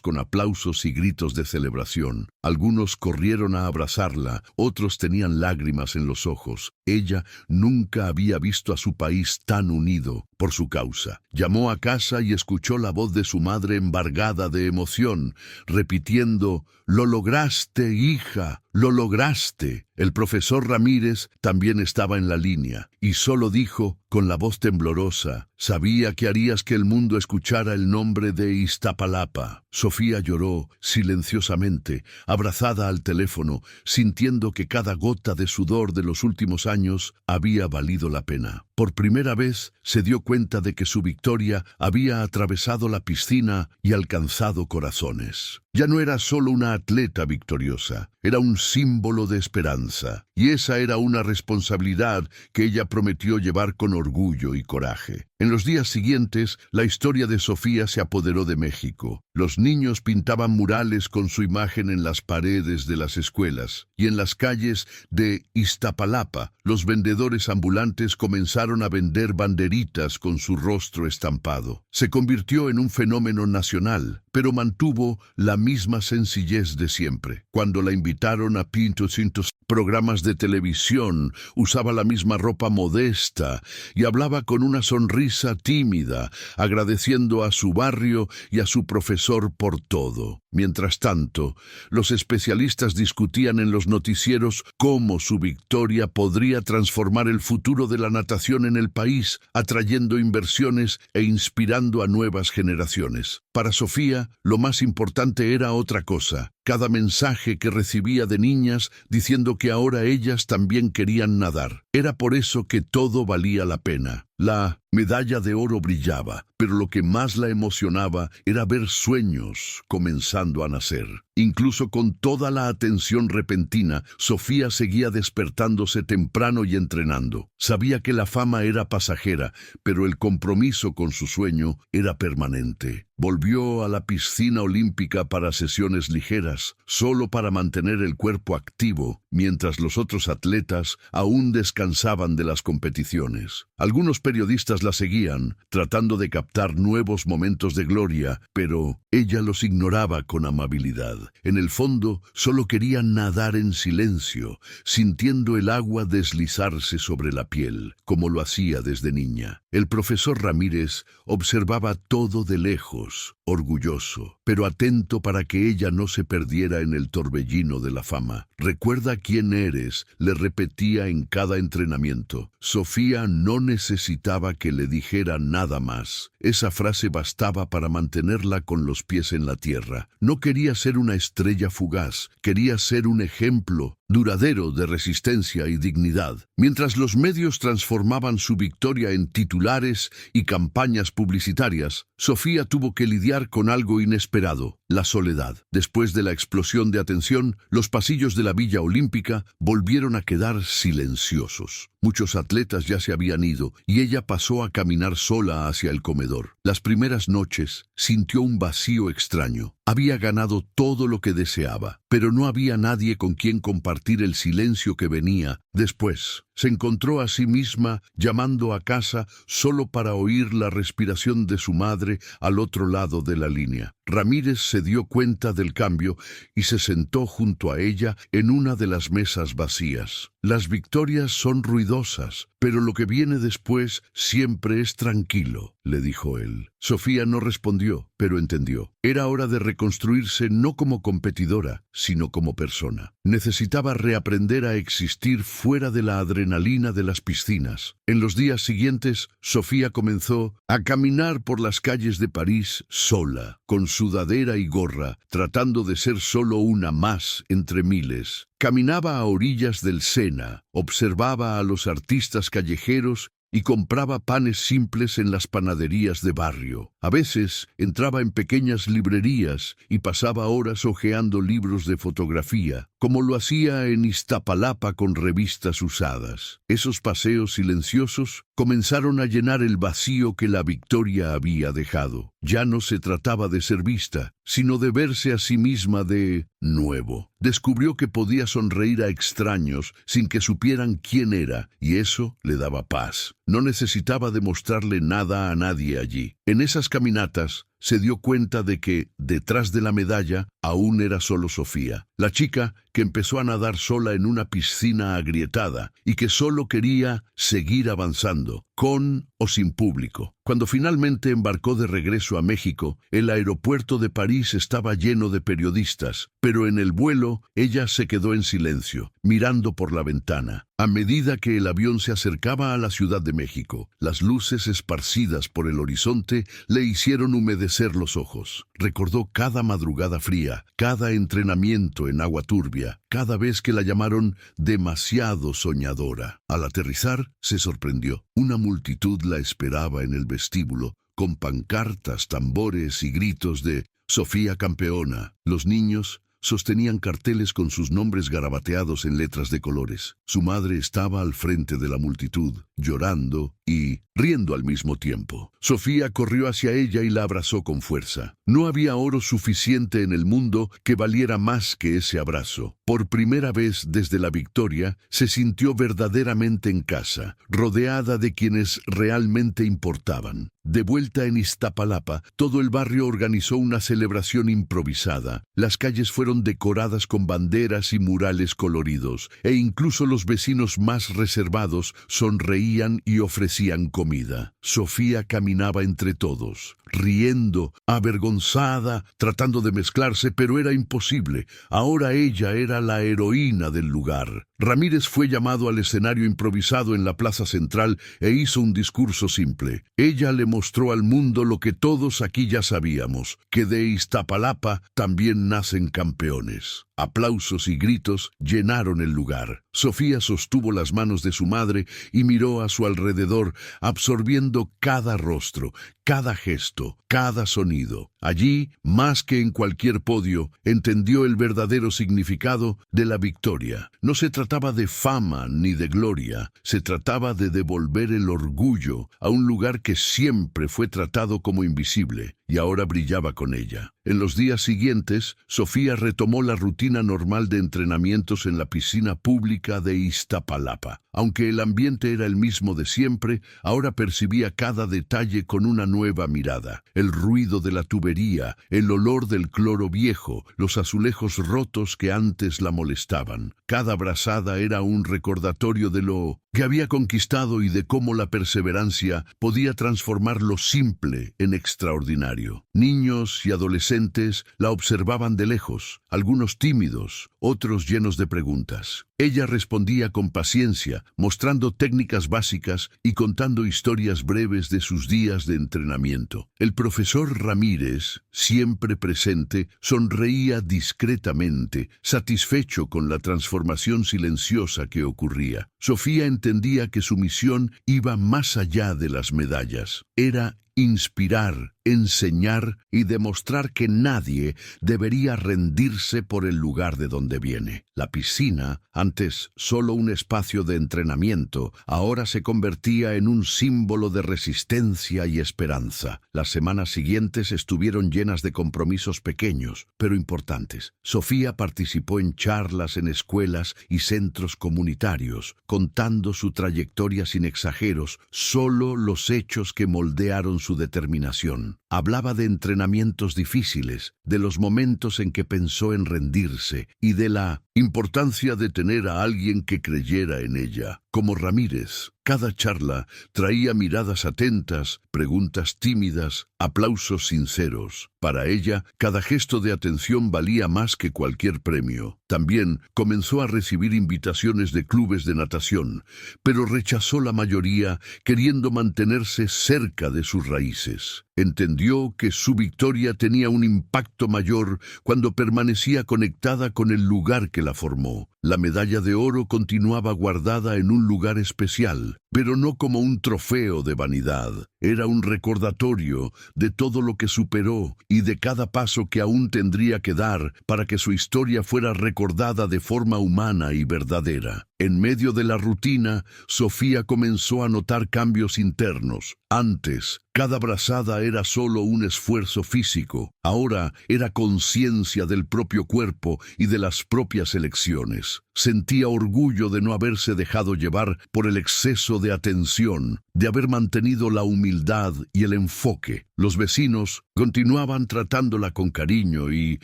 con aplausos y gritos de celebración. Algunos corrieron a abrazarla, otros tenían lágrimas en los ojos. Ella nunca había visto a su país tan unido por su causa. Llamó a casa y escuchó la voz de su madre embargada de emoción, repitiendo: «Lo lograste, hija, lo lograste». El profesor Ramírez también estaba en la línea y solo dijo, con la voz temblorosa: «Sabía que harías que el mundo escuchara el nombre de Iztapalapa». Sofía lloró silenciosamente, abrazada al teléfono, sintiendo que cada gota de sudor de los últimos años había valido la pena. Por primera vez se dio cuenta de que su victoria había atravesado la piscina y alcanzado corazones. Ya no era solo una atleta victoriosa, era un símbolo de esperanza, y esa era una responsabilidad que ella prometió llevar con orgullo y coraje. En los días siguientes, la historia de Sofía se apoderó de México. Los niños pintaban murales con su imagen en las paredes de las escuelas, y en las calles de Iztapalapa, los vendedores ambulantes comenzaron a vender banderitas con su rostro estampado. Se convirtió en un fenómeno nacional, pero mantuvo la misma sencillez de siempre. Cuando la invitaron a distintos programas de televisión, usaba la misma ropa modesta y hablaba con una sonrisa tímida, agradeciendo a su barrio y a su profesor por todo. Mientras tanto, los especialistas discutían en los noticieros cómo su victoria podría transformar el futuro de la natación en el país, atrayendo inversiones e inspirando a nuevas generaciones. Para Sofía, lo más importante era otra cosa: cada mensaje que recibía de niñas diciendo que ahora ellas también querían nadar. Era por eso que todo valía la pena. La medalla de oro brillaba, pero lo que más la emocionaba era ver sueños comenzando a nacer. Incluso con toda la atención repentina, Sofía seguía despertándose temprano y entrenando. Sabía que la fama era pasajera, pero el compromiso con su sueño era permanente. Volvió a la piscina olímpica para sesiones ligeras, solo para mantener el cuerpo activo, mientras los otros atletas aún descansaban de las competiciones. Algunos periodistas la seguían, tratando de captar nuevos momentos de gloria, pero ella los ignoraba con amabilidad. En el fondo, solo quería nadar en silencio, sintiendo el agua deslizarse sobre la piel, como lo hacía desde niña. El profesor Ramírez observaba todo de lejos, orgulloso, pero atento para que ella no se perdiera en el torbellino de la fama. «Recuerda quién eres», le repetía en cada entrenamiento. Sofía no necesitaba que le dijera nada más. Esa frase bastaba para mantenerla con los pies en la tierra. No quería ser una estrella fugaz, quería ser un ejemplo duradero de resistencia y dignidad. Mientras los medios transformaban su victoria en titulares y campañas publicitarias, Sofía tuvo que lidiar con algo inesperado: la soledad. Después de la explosión de atención, los pasillos de la Villa Olímpica volvieron a quedar silenciosos. Muchos atletas ya se habían ido y ella pasó a caminar sola hacia el comedor. Las primeras noches sintió un vacío extraño. Había ganado todo lo que deseaba, pero no había nadie con quien compartir el silencio que venía después. Se encontró a sí misma llamando a casa solo para oír la respiración de su madre al otro lado de la línea. Ramírez se dio cuenta del cambio y se sentó junto a ella en una de las mesas vacías. «Las victorias son ruidosas, pero lo que viene después siempre es tranquilo», le dijo él. Sofía no respondió, pero entendió. Era hora de reconstruirse no como competidora, sino como persona. Necesitaba reaprender a existir fuera de la adrenalina de las piscinas. En los días siguientes, Sofía comenzó a caminar por las calles de París sola, con sudadera y gorra, tratando de ser solo una más entre miles. Caminaba a orillas del Sena, observaba a los artistas callejeros y compraba panes simples en las panaderías de barrio. A veces entraba en pequeñas librerías y pasaba horas hojeando libros de fotografía, como lo hacía en Iztapalapa con revistas usadas. Esos paseos silenciosos comenzaron a llenar el vacío que la victoria había dejado. Ya no se trataba de ser vista, sino de verse a sí misma de nuevo. Descubrió que podía sonreír a extraños sin que supieran quién era, y eso le daba paz. No necesitaba demostrarle nada a nadie allí. En esas caminatas se dio cuenta de que, detrás de la medalla, aún era solo Sofía, la chica que empezó a nadar sola en una piscina agrietada y que solo quería seguir avanzando, con o sin público. Cuando finalmente embarcó de regreso a México, el aeropuerto de París estaba lleno de periodistas, pero en el vuelo ella se quedó en silencio, mirando por la ventana. A medida que el avión se acercaba a la Ciudad de México, las luces esparcidas por el horizonte le hicieron humedecer los ojos. Recordó cada madrugada fría, cada entrenamiento en agua turbia, cada vez que la llamaron demasiado soñadora. Al aterrizar, se sorprendió. Una multitud la esperaba en el vestíbulo, con pancartas, tambores y gritos de «Sofía campeona». Los niños sostenían carteles con sus nombres garabateados en letras de colores. Su madre estaba al frente de la multitud, llorando y riendo al mismo tiempo. Sofía corrió hacia ella y la abrazó con fuerza. No había oro suficiente en el mundo que valiera más que ese abrazo. Por primera vez desde la victoria, se sintió verdaderamente en casa, rodeada de quienes realmente importaban. De vuelta en Iztapalapa, todo el barrio organizó una celebración improvisada. Las calles fueron decoradas con banderas y murales coloridos, e incluso los vecinos más reservados sonreían y ofrecían comida. Sofía caminaba entre todos, riendo, avergonzada, tratando de mezclarse, pero era imposible. Ahora ella era la heroína del lugar. Ramírez fue llamado al escenario improvisado en la plaza central e hizo un discurso simple. Ella le mostró al mundo lo que todos aquí ya sabíamos, que de Iztapalapa también nacen campeones. Aplausos y gritos llenaron el lugar. Sofía sostuvo las manos de su madre y miró a su alrededor, absorbiendo cada rostro, cada gesto, cada sonido. Allí, más que en cualquier podio, entendió el verdadero significado de la victoria. No se trataba de fama ni de gloria, se trataba de devolver el orgullo a un lugar que siempre fue tratado como invisible, y ahora brillaba con ella. En los días siguientes, Sofía retomó la rutina normal de entrenamientos en la piscina pública de Iztapalapa. Aunque el ambiente era el mismo de siempre, ahora percibía cada detalle con una nueva mirada. El ruido de la tubería, el olor del cloro viejo, los azulejos rotos que antes la molestaban. Cada brazada era un recordatorio de lo que había conquistado y de cómo la perseverancia podía transformar lo simple en extraordinario. Niños y adolescentes la observaban de lejos, algunos tímidos, otros llenos de preguntas. Ella respondía con paciencia, mostrando técnicas básicas y contando historias breves de sus días de entrenamiento. El profesor Ramírez, siempre presente, sonreía discretamente, satisfecho con la transformación silenciosa que ocurría. Sofía entendía que su misión iba más allá de las medallas. Era inspirar, enseñar y demostrar que nadie debería rendirse por el lugar de donde viene. La piscina, antes solo un espacio de entrenamiento, ahora se convertía en un símbolo de resistencia y esperanza. Las semanas siguientes estuvieron llenas de compromisos pequeños, pero importantes. Sofía participó en charlas en escuelas y centros comunitarios, contando su trayectoria sin exageros, solo los hechos que moldearon su determinación. Hablaba de entrenamientos difíciles, de los momentos en que pensó en rendirse y de la importancia de tener a alguien que creyera en ella. Como Ramírez, cada charla traía miradas atentas, preguntas tímidas, aplausos sinceros. Para ella, cada gesto de atención valía más que cualquier premio. También comenzó a recibir invitaciones de clubes de natación, pero rechazó la mayoría, queriendo mantenerse cerca de sus raíces. Entendió que su victoria tenía un impacto mayor cuando permanecía conectada con el lugar que la formó. La medalla de oro continuaba guardada en un lugar especial, pero no como un trofeo de vanidad. Era un recordatorio de todo lo que superó y de cada paso que aún tendría que dar para que su historia fuera recordada de forma humana y verdadera. En medio de la rutina, Sofía comenzó a notar cambios internos. Antes, cada brazada era solo un esfuerzo físico. Ahora era conciencia del propio cuerpo y de las propias elecciones. Sentía orgullo de no haberse dejado llevar por el exceso de atención, de haber mantenido la humildad y el enfoque. Los vecinos continuaban tratándola con cariño y,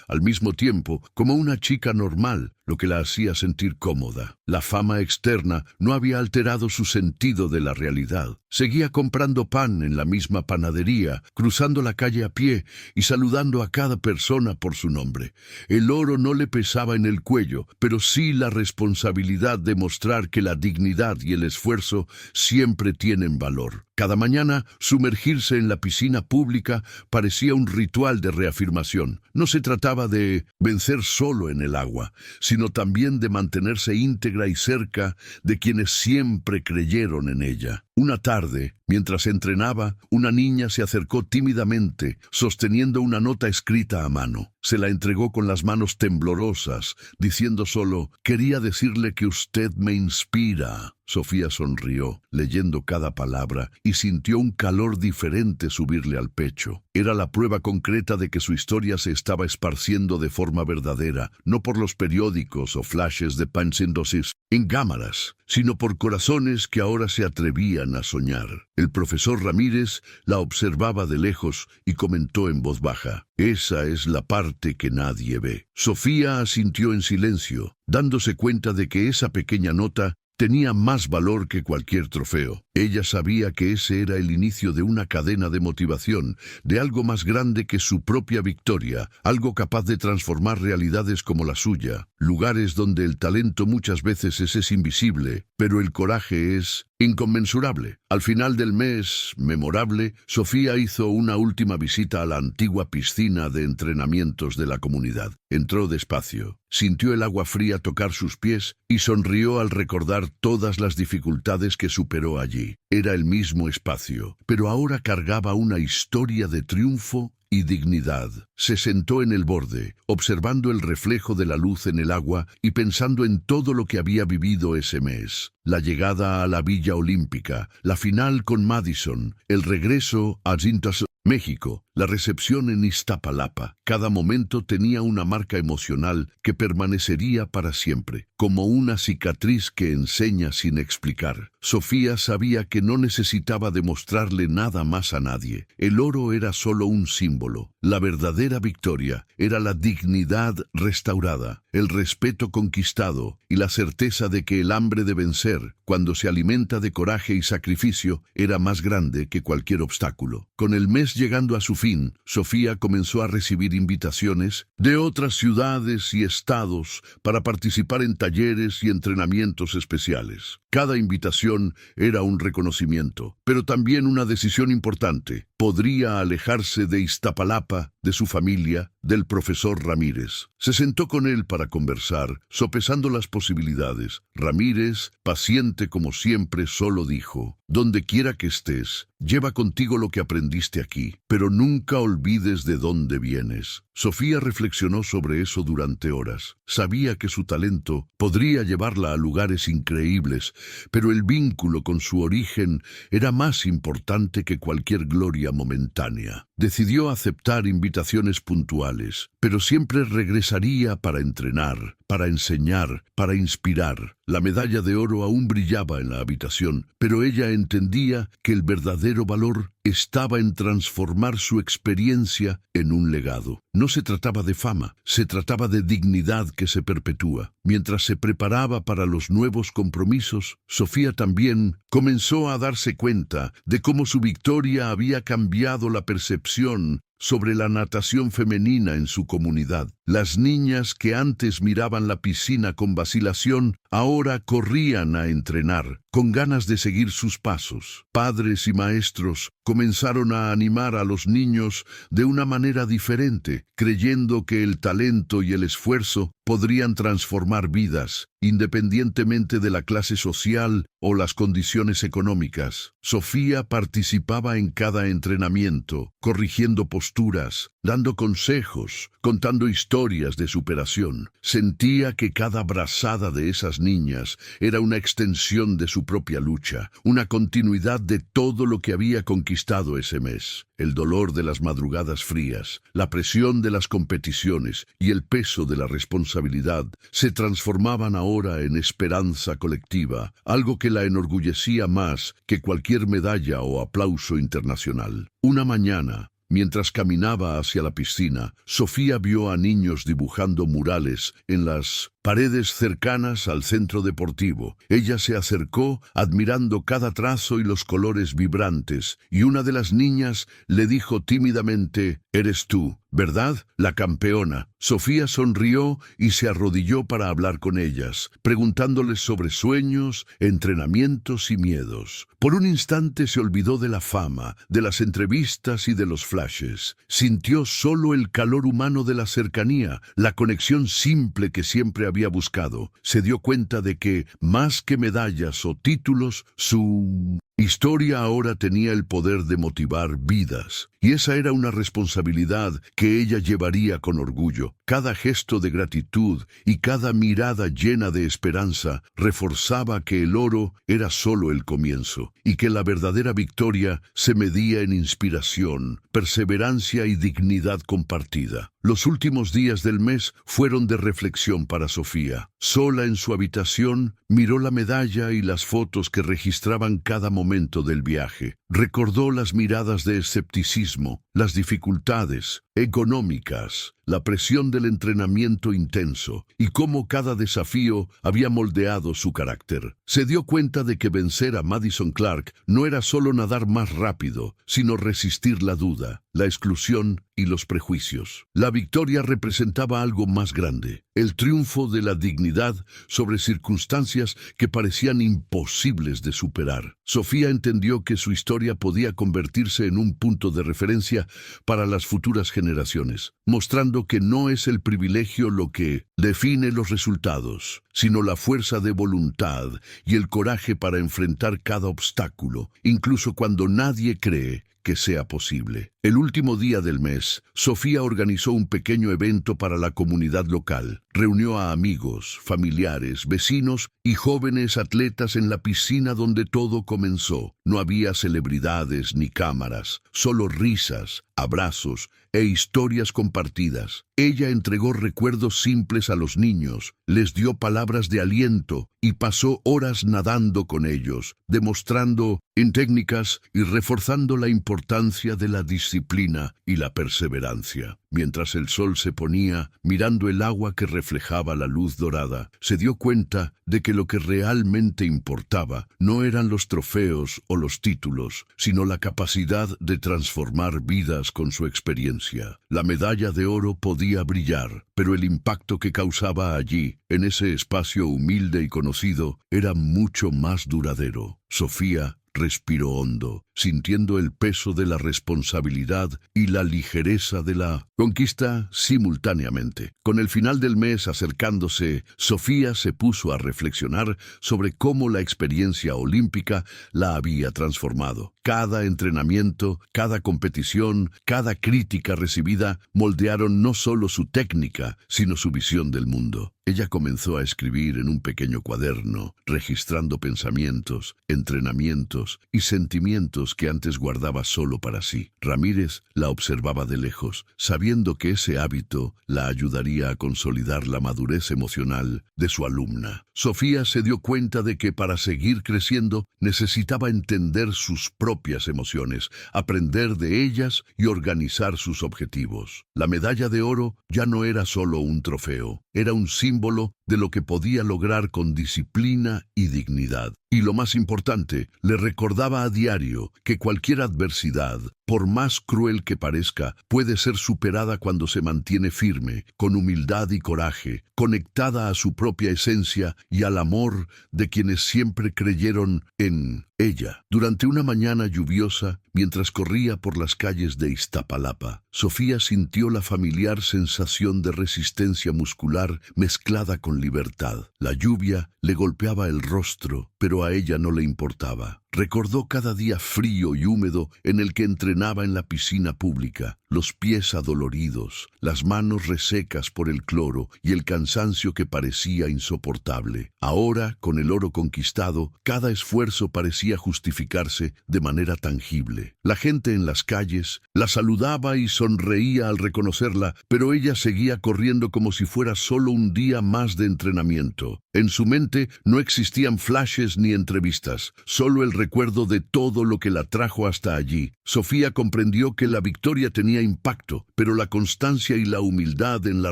al mismo tiempo, como una chica normal, lo que la hacía sentir cómoda. La fama externa no había alterado su sentido de la realidad. Seguía comprando pan en la misma panadería, cruzando la calle a pie y saludando a cada persona por su nombre. El oro no le pesaba en el cuello, pero sí la responsabilidad de mostrar que la dignidad y el esfuerzo siempre tienen valor. Cada mañana, sumergirse en la piscina pública parecía un ritual de reafirmación. No se trataba de vencer solo en el agua, sino también de mantenerse íntegra y cerca de quienes siempre creyeron en ella. Una tarde, Mientras entrenaba, una niña se acercó tímidamente, sosteniendo una nota escrita a mano. Se la entregó con las manos temblorosas, diciendo solo: «Quería decirle que usted me inspira». Sofía sonrió, leyendo cada palabra, y sintió un calor diferente subirle al pecho. Era la prueba concreta de que su historia se estaba esparciendo de forma verdadera, no por los periódicos o flashes de pancindosis en cámaras, sino por corazones que ahora se atrevían a soñar. El profesor Ramírez la observaba de lejos y comentó en voz baja: «Esa es la parte que nadie ve». Sofía asintió en silencio, dándose cuenta de que esa pequeña nota tenía más valor que cualquier trofeo. Ella sabía que ese era el inicio de una cadena de motivación, de algo más grande que su propia victoria, algo capaz de transformar realidades como la suya, lugares donde el talento muchas veces es invisible, pero el coraje es inconmensurable. Al final del mes memorable, Sofía hizo una última visita a la antigua piscina de entrenamientos de la comunidad. Entró despacio, sintió el agua fría tocar sus pies y sonrió al recordar todas las dificultades que superó allí. Era el mismo espacio, pero ahora cargaba una historia de triunfo y dignidad. Se sentó en el borde, observando el reflejo de la luz en el agua y pensando en todo lo que había vivido ese mes. La llegada a la Villa Olímpica, la final con Madison, el regreso a Zintas, México, la recepción en Iztapalapa. Cada momento tenía una marca emocional que permanecería para siempre, como una cicatriz que enseña sin explicar. Sofía sabía que no necesitaba demostrarle nada más a nadie. El oro era solo un símbolo. La verdadera victoria era la dignidad restaurada, el respeto conquistado y la certeza de que el hambre de vencer, cuando se alimenta de coraje y sacrificio, era más grande que cualquier obstáculo. Con el mes llegando a su fin, Sofía comenzó a recibir invitaciones de otras ciudades y estados para participar en talleres y entrenamientos especiales. Cada invitación era un reconocimiento, pero también una decisión importante. Podría alejarse de Iztapalapa, de su familia, del profesor Ramírez. Se sentó con él para conversar, sopesando las posibilidades. Ramírez, paciente como siempre, solo dijo: «Donde quiera que estés, lleva contigo lo que aprendiste aquí, pero nunca olvides de dónde vienes». Sofía reflexionó sobre eso durante horas. Sabía que su talento podría llevarla a lugares increíbles, pero el vínculo con su origen era más importante que cualquier gloria momentánea. Decidió aceptar invitaciones puntuales, pero siempre regresaría para entrenar, para enseñar, para inspirar. La medalla de oro aún brillaba en la habitación, pero ella entendía que el verdadero valor estaba en transformar su experiencia en un legado. No se trataba de fama, se trataba de dignidad que se perpetúa. Mientras se preparaba para los nuevos compromisos, Sofía también comenzó a darse cuenta de cómo su victoria había cambiado la percepción sobre la natación femenina en su comunidad. Las niñas que antes miraban la piscina con vacilación, ahora corrían a entrenar, con ganas de seguir sus pasos. Padres y maestros comenzaron a animar a los niños de una manera diferente, creyendo que el talento y el esfuerzo podrían transformar vidas, independientemente de la clase social o las condiciones económicas. Sofía participaba en cada entrenamiento, corrigiendo posturas, dando consejos, contando historias de superación. Sentía que cada brazada de esas niñas era una extensión de su propia lucha, una continuidad de todo lo que había conquistado ese mes. El dolor de las madrugadas frías, la presión de las competiciones y el peso de la responsabilidad se transformaban ahora en esperanza colectiva, algo que la enorgullecía más que cualquier medalla o aplauso internacional. Una mañana, mientras caminaba hacia la piscina, Sofía vio a niños dibujando murales en las paredes cercanas al centro deportivo. Ella se acercó, admirando cada trazo y los colores vibrantes, y una de las niñas le dijo tímidamente: «Eres tú, ¿verdad? La campeona». Sofía sonrió y se arrodilló para hablar con ellas, preguntándoles sobre sueños, entrenamientos y miedos. Por un instante se olvidó de la fama, de las entrevistas y de los flashes. Sintió solo el calor humano de la cercanía, la conexión simple que siempre había buscado. Se dio cuenta de que, más que medallas o títulos, su Historia ahora tenía el poder de motivar vidas, y esa era una responsabilidad que ella llevaría con orgullo. Cada gesto de gratitud y cada mirada llena de esperanza reforzaba que el oro era solo el comienzo, y que la verdadera victoria se medía en inspiración, perseverancia y dignidad compartida. Los últimos días del mes fueron de reflexión para Sofía. Sola en su habitación, miró la medalla y las fotos que registraban cada momento del viaje. Recordó las miradas de escepticismo, las dificultades económicas, la presión del entrenamiento intenso y cómo cada desafío había moldeado su carácter. Se dio cuenta de que vencer a Madison Clark no era solo nadar más rápido, sino resistir la duda, la exclusión y los prejuicios. La victoria representaba algo más grande, el triunfo de la dignidad sobre circunstancias que parecían imposibles de superar. Sofía entendió que su historia podía convertirse en un punto de referencia para las futuras generaciones, mostrando que no es el privilegio lo que define los resultados, sino la fuerza de voluntad y el coraje para enfrentar cada obstáculo, incluso cuando nadie cree que sea posible. El último día del mes, Sofía organizó un pequeño evento para la comunidad local. Reunió a amigos, familiares, vecinos y jóvenes atletas en la piscina donde todo comenzó. No había celebridades ni cámaras, solo risas, abrazos e historias compartidas. Ella entregó recuerdos simples a los niños, les dio palabras de aliento y pasó horas nadando con ellos, demostrando técnicas y reforzando la importancia de la disciplina y la perseverancia. Mientras el sol se ponía, mirando el agua que reflejaba la luz dorada, se dio cuenta de que lo que realmente importaba no eran los trofeos o los títulos, sino la capacidad de transformar vidas con su experiencia. La medalla de oro podía brillar, pero el impacto que causaba allí, en ese espacio humilde y conocido, era mucho más duradero. Sofía respiró hondo, sintiendo el peso de la responsabilidad y la ligereza de la conquista simultáneamente. Con el final del mes acercándose, Sofía se puso a reflexionar sobre cómo la experiencia olímpica la había transformado. Cada entrenamiento, cada competición, cada crítica recibida moldearon no solo su técnica, sino su visión del mundo. Ella comenzó a escribir en un pequeño cuaderno, registrando pensamientos, entrenamientos y sentimientos que antes guardaba solo para sí. Ramírez la observaba de lejos, sabiendo que ese hábito la ayudaría a consolidar la madurez emocional de su alumna. Sofía se dio cuenta de que para seguir creciendo necesitaba entender sus propias emociones, aprender de ellas y organizar sus objetivos. La medalla de oro ya no era solo un trofeo, era un símbolo de lo que podía lograr con disciplina y dignidad. Y lo más importante, le recordaba a diario que cualquier adversidad, por más cruel que parezca, puede ser superada cuando se mantiene firme, con humildad y coraje, conectada a su propia esencia y al amor de quienes siempre creyeron en ella. Durante una mañana lluviosa, mientras corría por las calles de Iztapalapa, Sofía sintió la familiar sensación de resistencia muscular mezclada con libertad. La lluvia le golpeaba el rostro, pero a ella no le importaba. Recordó cada día frío y húmedo en el que entrenaba en la piscina pública, los pies adoloridos, las manos resecas por el cloro y el cansancio que parecía insoportable. Ahora, con el oro conquistado, cada esfuerzo parecía justificarse de manera tangible. La gente en las calles la saludaba y sonreía al reconocerla, pero ella seguía corriendo como si fuera solo un día más de entrenamiento. En su mente no existían flashes ni entrevistas, solo el recuerdo de todo lo que la trajo hasta allí. Sofía comprendió que la victoria tenía impacto, pero la constancia y la humildad en la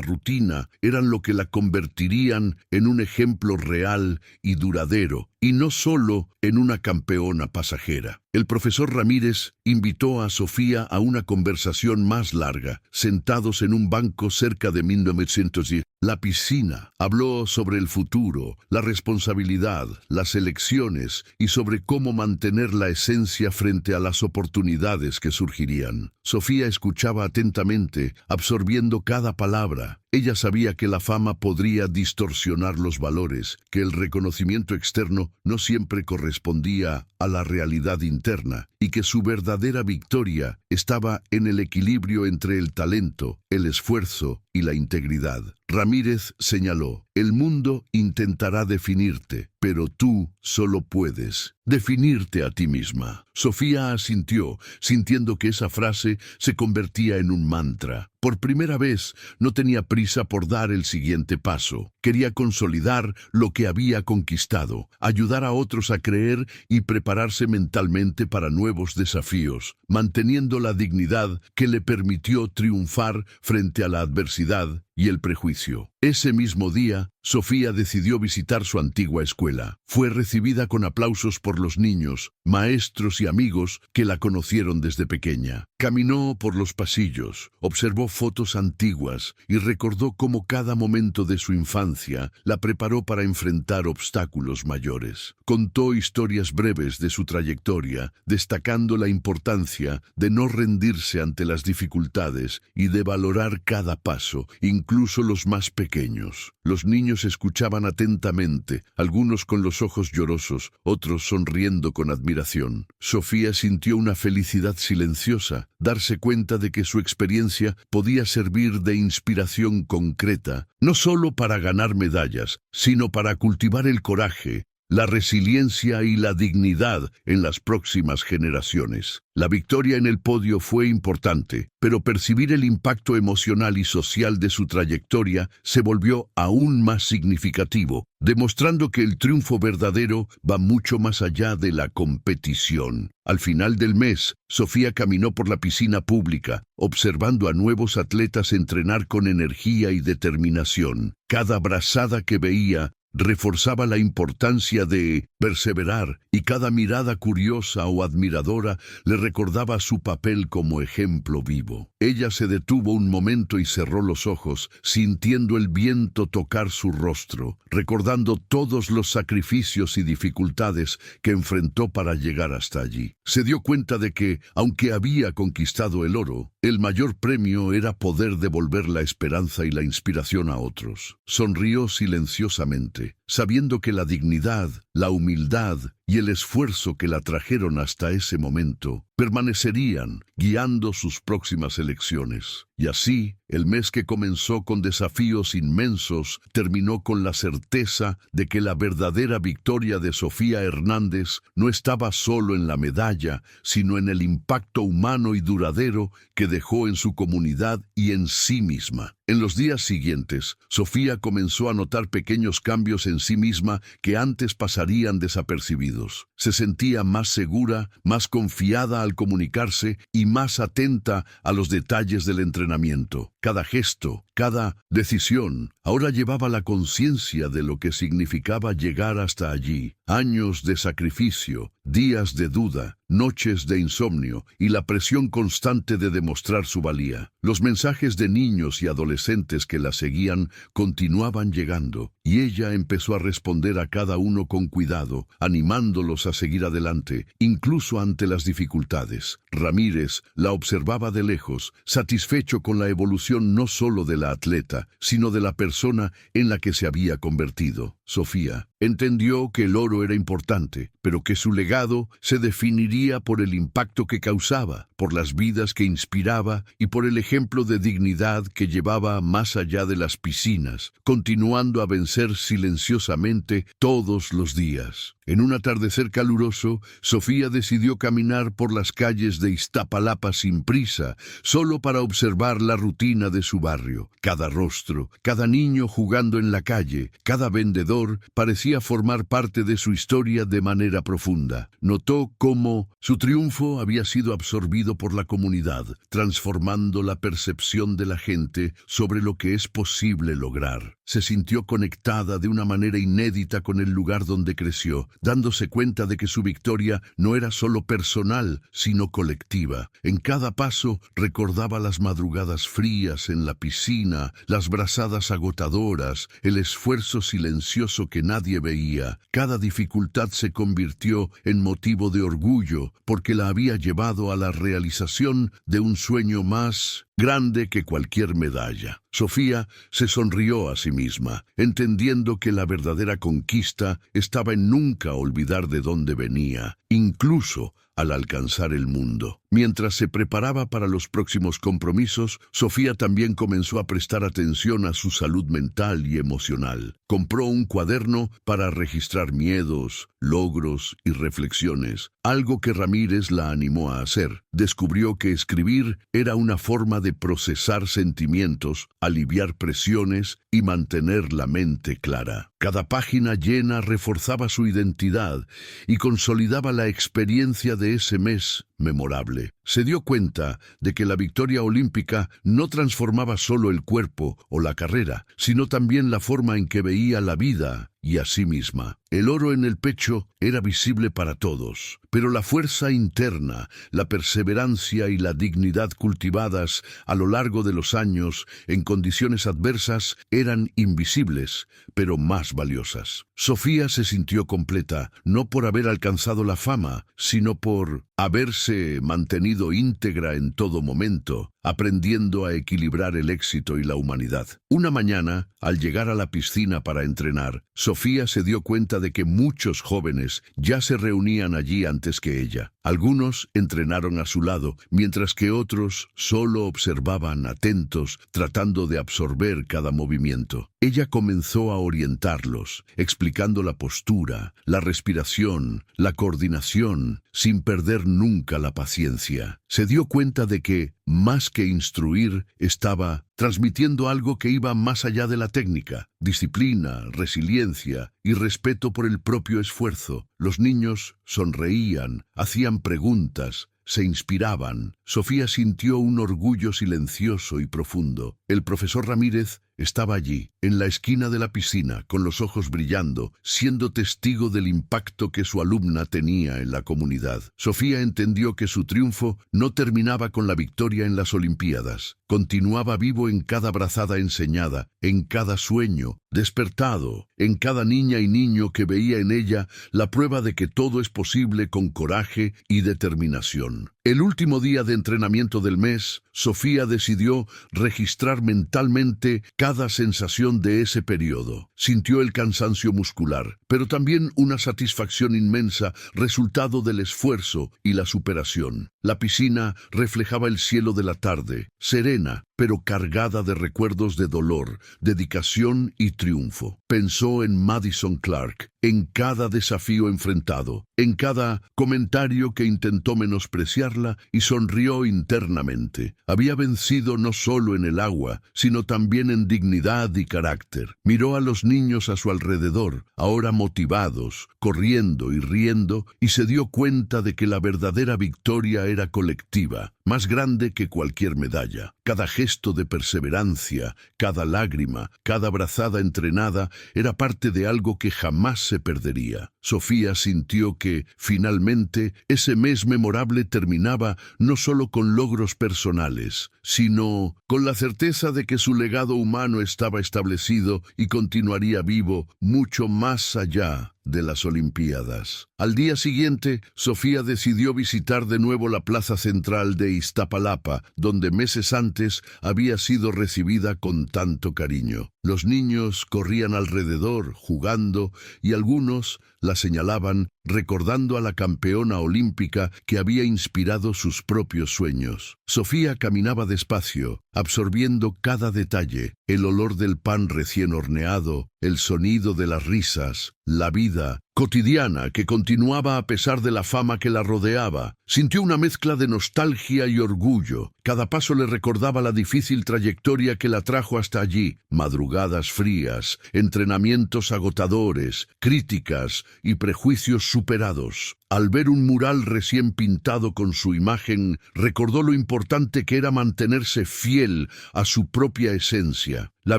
rutina eran lo que la convertirían en un ejemplo real y duradero, y no solo en una campeona pasajera. El profesor Ramírez invitó a Sofía a una conversación más larga, sentados en un banco cerca de 1910. La piscina habló sobre el futuro, la responsabilidad, las elecciones y sobre cómo mantener la esencia frente a las oportunidades que surgirían. Sofía escuchaba atentamente, absorbiendo cada palabra. Ella sabía que la fama podría distorsionar los valores, que el reconocimiento externo no siempre correspondía a la realidad interna, y que su verdadera victoria estaba en el equilibrio entre el talento, el esfuerzo y la integridad. Ramírez señaló: el mundo intentará definirte, pero tú solo puedes definirte a ti misma. Sofía asintió, sintiendo que esa frase se convertía en un mantra. Por primera vez, no tenía prisa por dar el siguiente paso. Quería consolidar lo que había conquistado, ayudar a otros a creer y prepararse mentalmente para nuevos desafíos, manteniendo la dignidad que le permitió triunfar frente a la adversidad y el prejuicio. Ese mismo día, Sofía decidió visitar su antigua escuela. Fue recibida con aplausos por los niños, maestros y amigos que la conocieron desde pequeña. Caminó por los pasillos, observó fotos antiguas y recordó cómo cada momento de su infancia la preparó para enfrentar obstáculos mayores. Contó historias breves de su trayectoria, destacando la importancia de no rendirse ante las dificultades y de valorar cada paso, incluso los más pequeños. Los niños escuchaban atentamente, algunos con los ojos llorosos, otros sonriendo con admiración. Sofía sintió una felicidad silenciosa, darse cuenta de que su experiencia podía servir de inspiración concreta, no solo para ganar medallas, sino para cultivar el coraje, la resiliencia y la dignidad en las próximas generaciones. La victoria en el podio fue importante, pero percibir el impacto emocional y social de su trayectoria se volvió aún más significativo, demostrando que el triunfo verdadero va mucho más allá de la competición. Al final del mes, Sofía caminó por la piscina pública, observando a nuevos atletas entrenar con energía y determinación. Cada brazada que veía reforzaba la importancia de perseverar, y cada mirada curiosa o admiradora le recordaba su papel como ejemplo vivo. Ella se detuvo un momento y cerró los ojos, sintiendo el viento tocar su rostro, recordando todos los sacrificios y dificultades que enfrentó para llegar hasta allí. Se dio cuenta de que, aunque había conquistado el oro, el mayor premio era poder devolver la esperanza y la inspiración a otros. Sonrió silenciosamente, sabiendo que la dignidad, la humildad y el esfuerzo que la trajeron hasta ese momento permanecerían guiando sus próximas elecciones. Y así, el mes que comenzó con desafíos inmensos terminó con la certeza de que la verdadera victoria de Sofía Hernández no estaba solo en la medalla, sino en el impacto humano y duradero que dejó en su comunidad y en sí misma. En los días siguientes, Sofía comenzó a notar pequeños cambios en sí misma que antes pasarían desapercibidos. Se sentía más segura, más confiada al comunicarse y más atenta a los detalles del entrenamiento. Cada gesto, cada decisión, ahora llevaba la conciencia de lo que significaba llegar hasta allí. Años de sacrificio, días de duda, noches de insomnio y la presión constante de demostrar su valía. Los mensajes de niños y adolescentes que la seguían continuaban llegando, y ella empezó a responder a cada uno con cuidado, animándolos a seguir adelante, incluso ante las dificultades. Ramírez la observaba de lejos, satisfecho con la evolución no solo de la atleta, sino de la persona en la que se había convertido. Sofía entendió que el oro era importante, pero que su legado se definiría por el impacto que causaba, por las vidas que inspiraba y por el ejemplo de dignidad que llevaba más allá de las piscinas, continuando a vencer silenciosamente todos los días. En un atardecer caluroso, Sofía decidió caminar por las calles de Iztapalapa sin prisa, solo para observar la rutina de su barrio. Cada rostro, cada niño jugando en la calle, cada vendedor parecía formar parte de su historia de manera profunda. Notó cómo su triunfo había sido absorbido por la comunidad, transformando la percepción de la gente sobre lo que es posible lograr. Se sintió conectada de una manera inédita con el lugar donde creció, dándose cuenta de que su victoria no era solo personal, sino colectiva. En cada paso recordaba las madrugadas frías en la piscina, las brazadas agotadoras, el esfuerzo silencioso que nadie veía. Cada dificultad se convirtió en motivo de orgullo, porque la había llevado a la realización de un sueño más grande que cualquier medalla. Sofía se sonrió a sí misma, entendiendo que la verdadera conquista estaba en nunca olvidar de dónde venía, incluso al alcanzar el mundo. Mientras se preparaba para los próximos compromisos, Sofía también comenzó a prestar atención a su salud mental y emocional. Compró un cuaderno para registrar miedos, logros y reflexiones, algo que Ramírez la animó a hacer. Descubrió que escribir era una forma de procesar sentimientos, aliviar presiones y mantener la mente clara. Cada página llena reforzaba su identidad y consolidaba la experiencia de ese mes memorable. Se dio cuenta de que la victoria olímpica no transformaba solo el cuerpo o la carrera, sino también la forma en que veía la vida y a sí misma. El oro en el pecho era visible para todos, pero la fuerza interna, la perseverancia y la dignidad cultivadas a lo largo de los años en condiciones adversas eran invisibles, pero más valiosas. Sofía se sintió completa, no por haber alcanzado la fama, sino por haberse mantenido íntegra en todo momento, aprendiendo a equilibrar el éxito y la humanidad. Una mañana, al llegar a la piscina para entrenar, Sofía se dio cuenta de que muchos jóvenes ya se reunían allí antes que ella. Algunos entrenaron a su lado, mientras que otros solo observaban atentos, tratando de absorber cada movimiento. Ella comenzó a orientarlos, explicando la postura, la respiración, la coordinación, sin perder nunca la paciencia. Se dio cuenta de que, más que instruir, estaba transmitiendo algo que iba más allá de la técnica: disciplina, resiliencia y respeto por el propio esfuerzo. Los niños sonreían, hacían preguntas, se inspiraban. Sofía sintió un orgullo silencioso y profundo. El profesor Ramírez estaba allí, en la esquina de la piscina, con los ojos brillando, siendo testigo del impacto que su alumna tenía en la comunidad. Sofía entendió que su triunfo no terminaba con la victoria en las Olimpiadas. Continuaba vivo en cada brazada enseñada, en cada sueño despertado, en cada niña y niño que veía en ella la prueba de que todo es posible con coraje y determinación. El último día de entrenamiento del mes, Sofía decidió registrar mentalmente cada sensación de ese periodo. Sintió el cansancio muscular, pero también una satisfacción inmensa, resultado del esfuerzo y la superación. La piscina reflejaba el cielo de la tarde, serena, pero cargada de recuerdos de dolor, dedicación y triunfo. Pensó en Madison Clark, en cada desafío enfrentado, en cada comentario que intentó menospreciarla, y sonrió internamente. Había vencido no solo en el agua, sino también en dignidad y carácter. Miró a los niños a su alrededor, ahora motivados, corriendo y riendo, y se dio cuenta de que la verdadera victoria era colectiva, más grande que cualquier medalla. Cada gesto de perseverancia, cada lágrima, cada brazada entrenada era parte de algo que jamás se perdería. Sofía sintió que, finalmente, ese mes memorable terminaba no solo con logros personales, sino con la certeza de que su legado humano estaba establecido y continuaría vivo mucho más allá de las Olimpiadas. Al día siguiente, Sofía decidió visitar de nuevo la plaza central de Iztapalapa, donde meses antes había sido recibida con tanto cariño. Los niños corrían alrededor, jugando, y algunos la señalaban, recordando a la campeona olímpica que había inspirado sus propios sueños. Sofía caminaba despacio, absorbiendo cada detalle: el olor del pan recién horneado, el sonido de las risas, la vida cotidiana que continuaba a pesar de la fama que la rodeaba. Sintió una mezcla de nostalgia y orgullo. Cada paso le recordaba la difícil trayectoria que la trajo hasta allí: madrugadas frías, entrenamientos agotadores, críticas y prejuicios superados. Al ver un mural recién pintado con su imagen, recordó lo importante que era mantenerse fiel a su propia esencia. La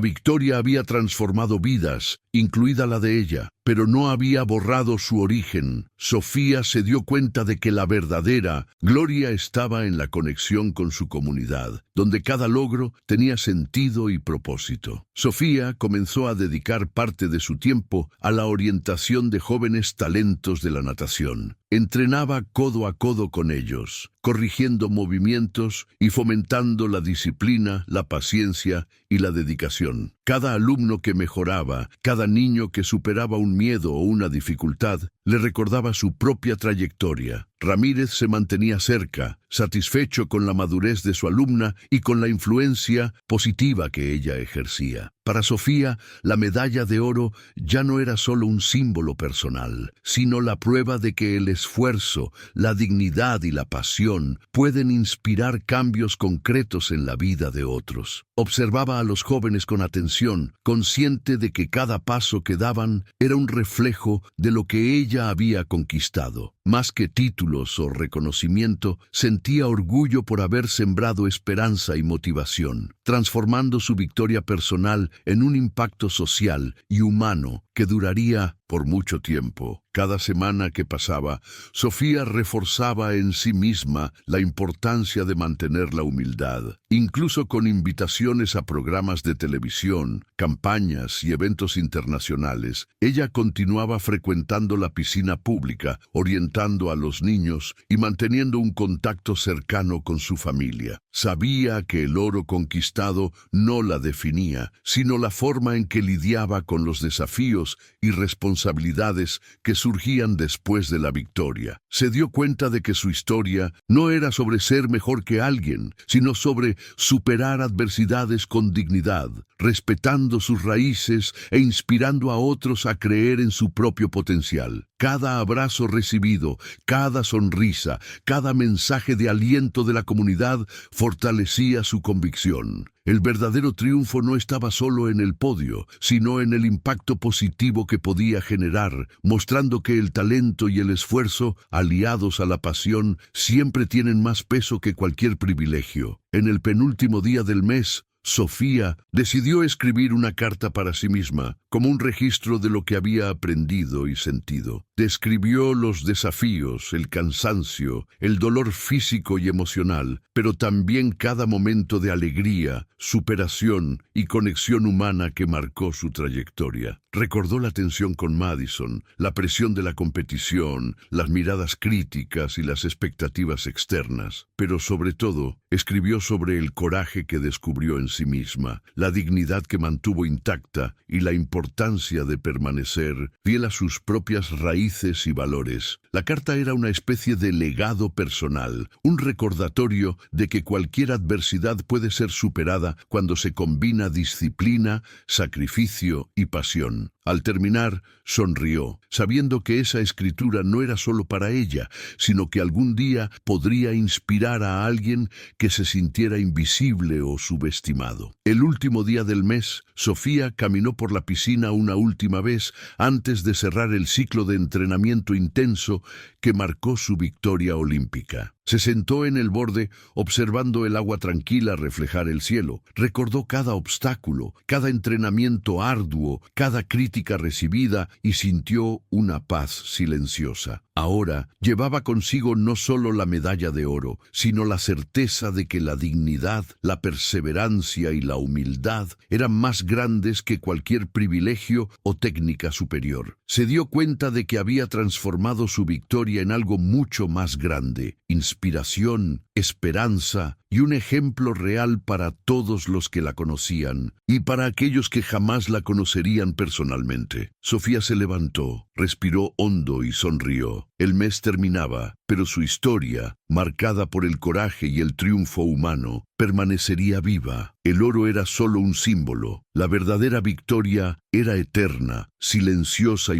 victoria había transformado vidas, incluida la de ella, pero no había borrado su origen, Sofía se dio cuenta de que la verdadera gloria estaba en la conexión con su comunidad, donde cada logro tenía sentido y propósito. Sofía comenzó a dedicar parte de su tiempo a la orientación de jóvenes talentos de la natación. Entrenaba codo a codo con ellos, corrigiendo movimientos y fomentando la disciplina, la paciencia y la dedicación. Cada alumno que mejoraba, cada niño que superaba un miedo o una dificultad, le recordaba su propia trayectoria. Ramírez se mantenía cerca, satisfecho con la madurez de su alumna y con la influencia positiva que ella ejercía. Para Sofía, la medalla de oro ya no era solo un símbolo personal, sino la prueba de que el esfuerzo, la dignidad y la pasión pueden inspirar cambios concretos en la vida de otros. Observaba a los jóvenes con atención, consciente de que cada paso que daban era un reflejo de lo que ella había conquistado. Más que títulos o reconocimiento, sentía orgullo por haber sembrado esperanza y motivación, transformando su victoria personal en un impacto social y humano que duraría por mucho tiempo. Cada semana que pasaba, Sofía reforzaba en sí misma la importancia de mantener la humildad. Incluso con invitaciones a programas de televisión, campañas y eventos internacionales, ella continuaba frecuentando la piscina pública, orientando a los niños y manteniendo un contacto cercano con su familia. Sabía que el oro conquistado no la definía, sino la forma en que lidiaba con los desafíos y responsabilidades que surgían después de la victoria. Se dio cuenta de que su historia no era sobre ser mejor que alguien, sino sobre superar adversidades con dignidad, respetando sus raíces e inspirando a otros a creer en su propio potencial. Cada abrazo recibido, cada sonrisa, cada mensaje de aliento de la comunidad fortalecía su convicción. El verdadero triunfo no estaba solo en el podio, sino en el impacto positivo que podía generar, mostrando que el talento y el esfuerzo, aliados a la pasión, siempre tienen más peso que cualquier privilegio. En el penúltimo día del mes, Sofía decidió escribir una carta para sí misma, como un registro de lo que había aprendido y sentido. Describió los desafíos, el cansancio, el dolor físico y emocional, pero también cada momento de alegría, superación y conexión humana que marcó su trayectoria. Recordó la tensión con Madison, la presión de la competición, las miradas críticas y las expectativas externas, pero sobre todo, escribió sobre el coraje que descubrió en sí misma, la dignidad que mantuvo intacta y la importancia de permanecer fiel a sus propias raíces y valores. La carta era una especie de legado personal, un recordatorio de que cualquier adversidad puede ser superada cuando se combina disciplina, sacrificio y pasión. Al terminar, sonrió, sabiendo que esa escritura no era solo para ella, sino que algún día podría inspirar a alguien que se sintiera invisible o subestimado. El último día del mes, Sofía caminó por la piscina una última vez antes de cerrar el ciclo de entrenamiento intenso que marcó su victoria olímpica. Se sentó en el borde, observando el agua tranquila reflejar el cielo. Recordó cada obstáculo, cada entrenamiento arduo, cada crítica recibida y sintió una paz silenciosa. Ahora llevaba consigo no solo la medalla de oro, sino la certeza de que la dignidad, la perseverancia y la humildad eran más grandes que cualquier privilegio o técnica superior. Se dio cuenta de que había transformado su victoria en algo mucho más grande, inspiración, esperanza y un ejemplo real para todos los que la conocían y para aquellos que jamás la conocerían personalmente. Sofía se levantó, respiró hondo y sonrió. El mes terminaba, pero su historia, marcada por el coraje y el triunfo humano, permanecería viva. El oro era solo un símbolo. La verdadera victoria era eterna, silenciosa y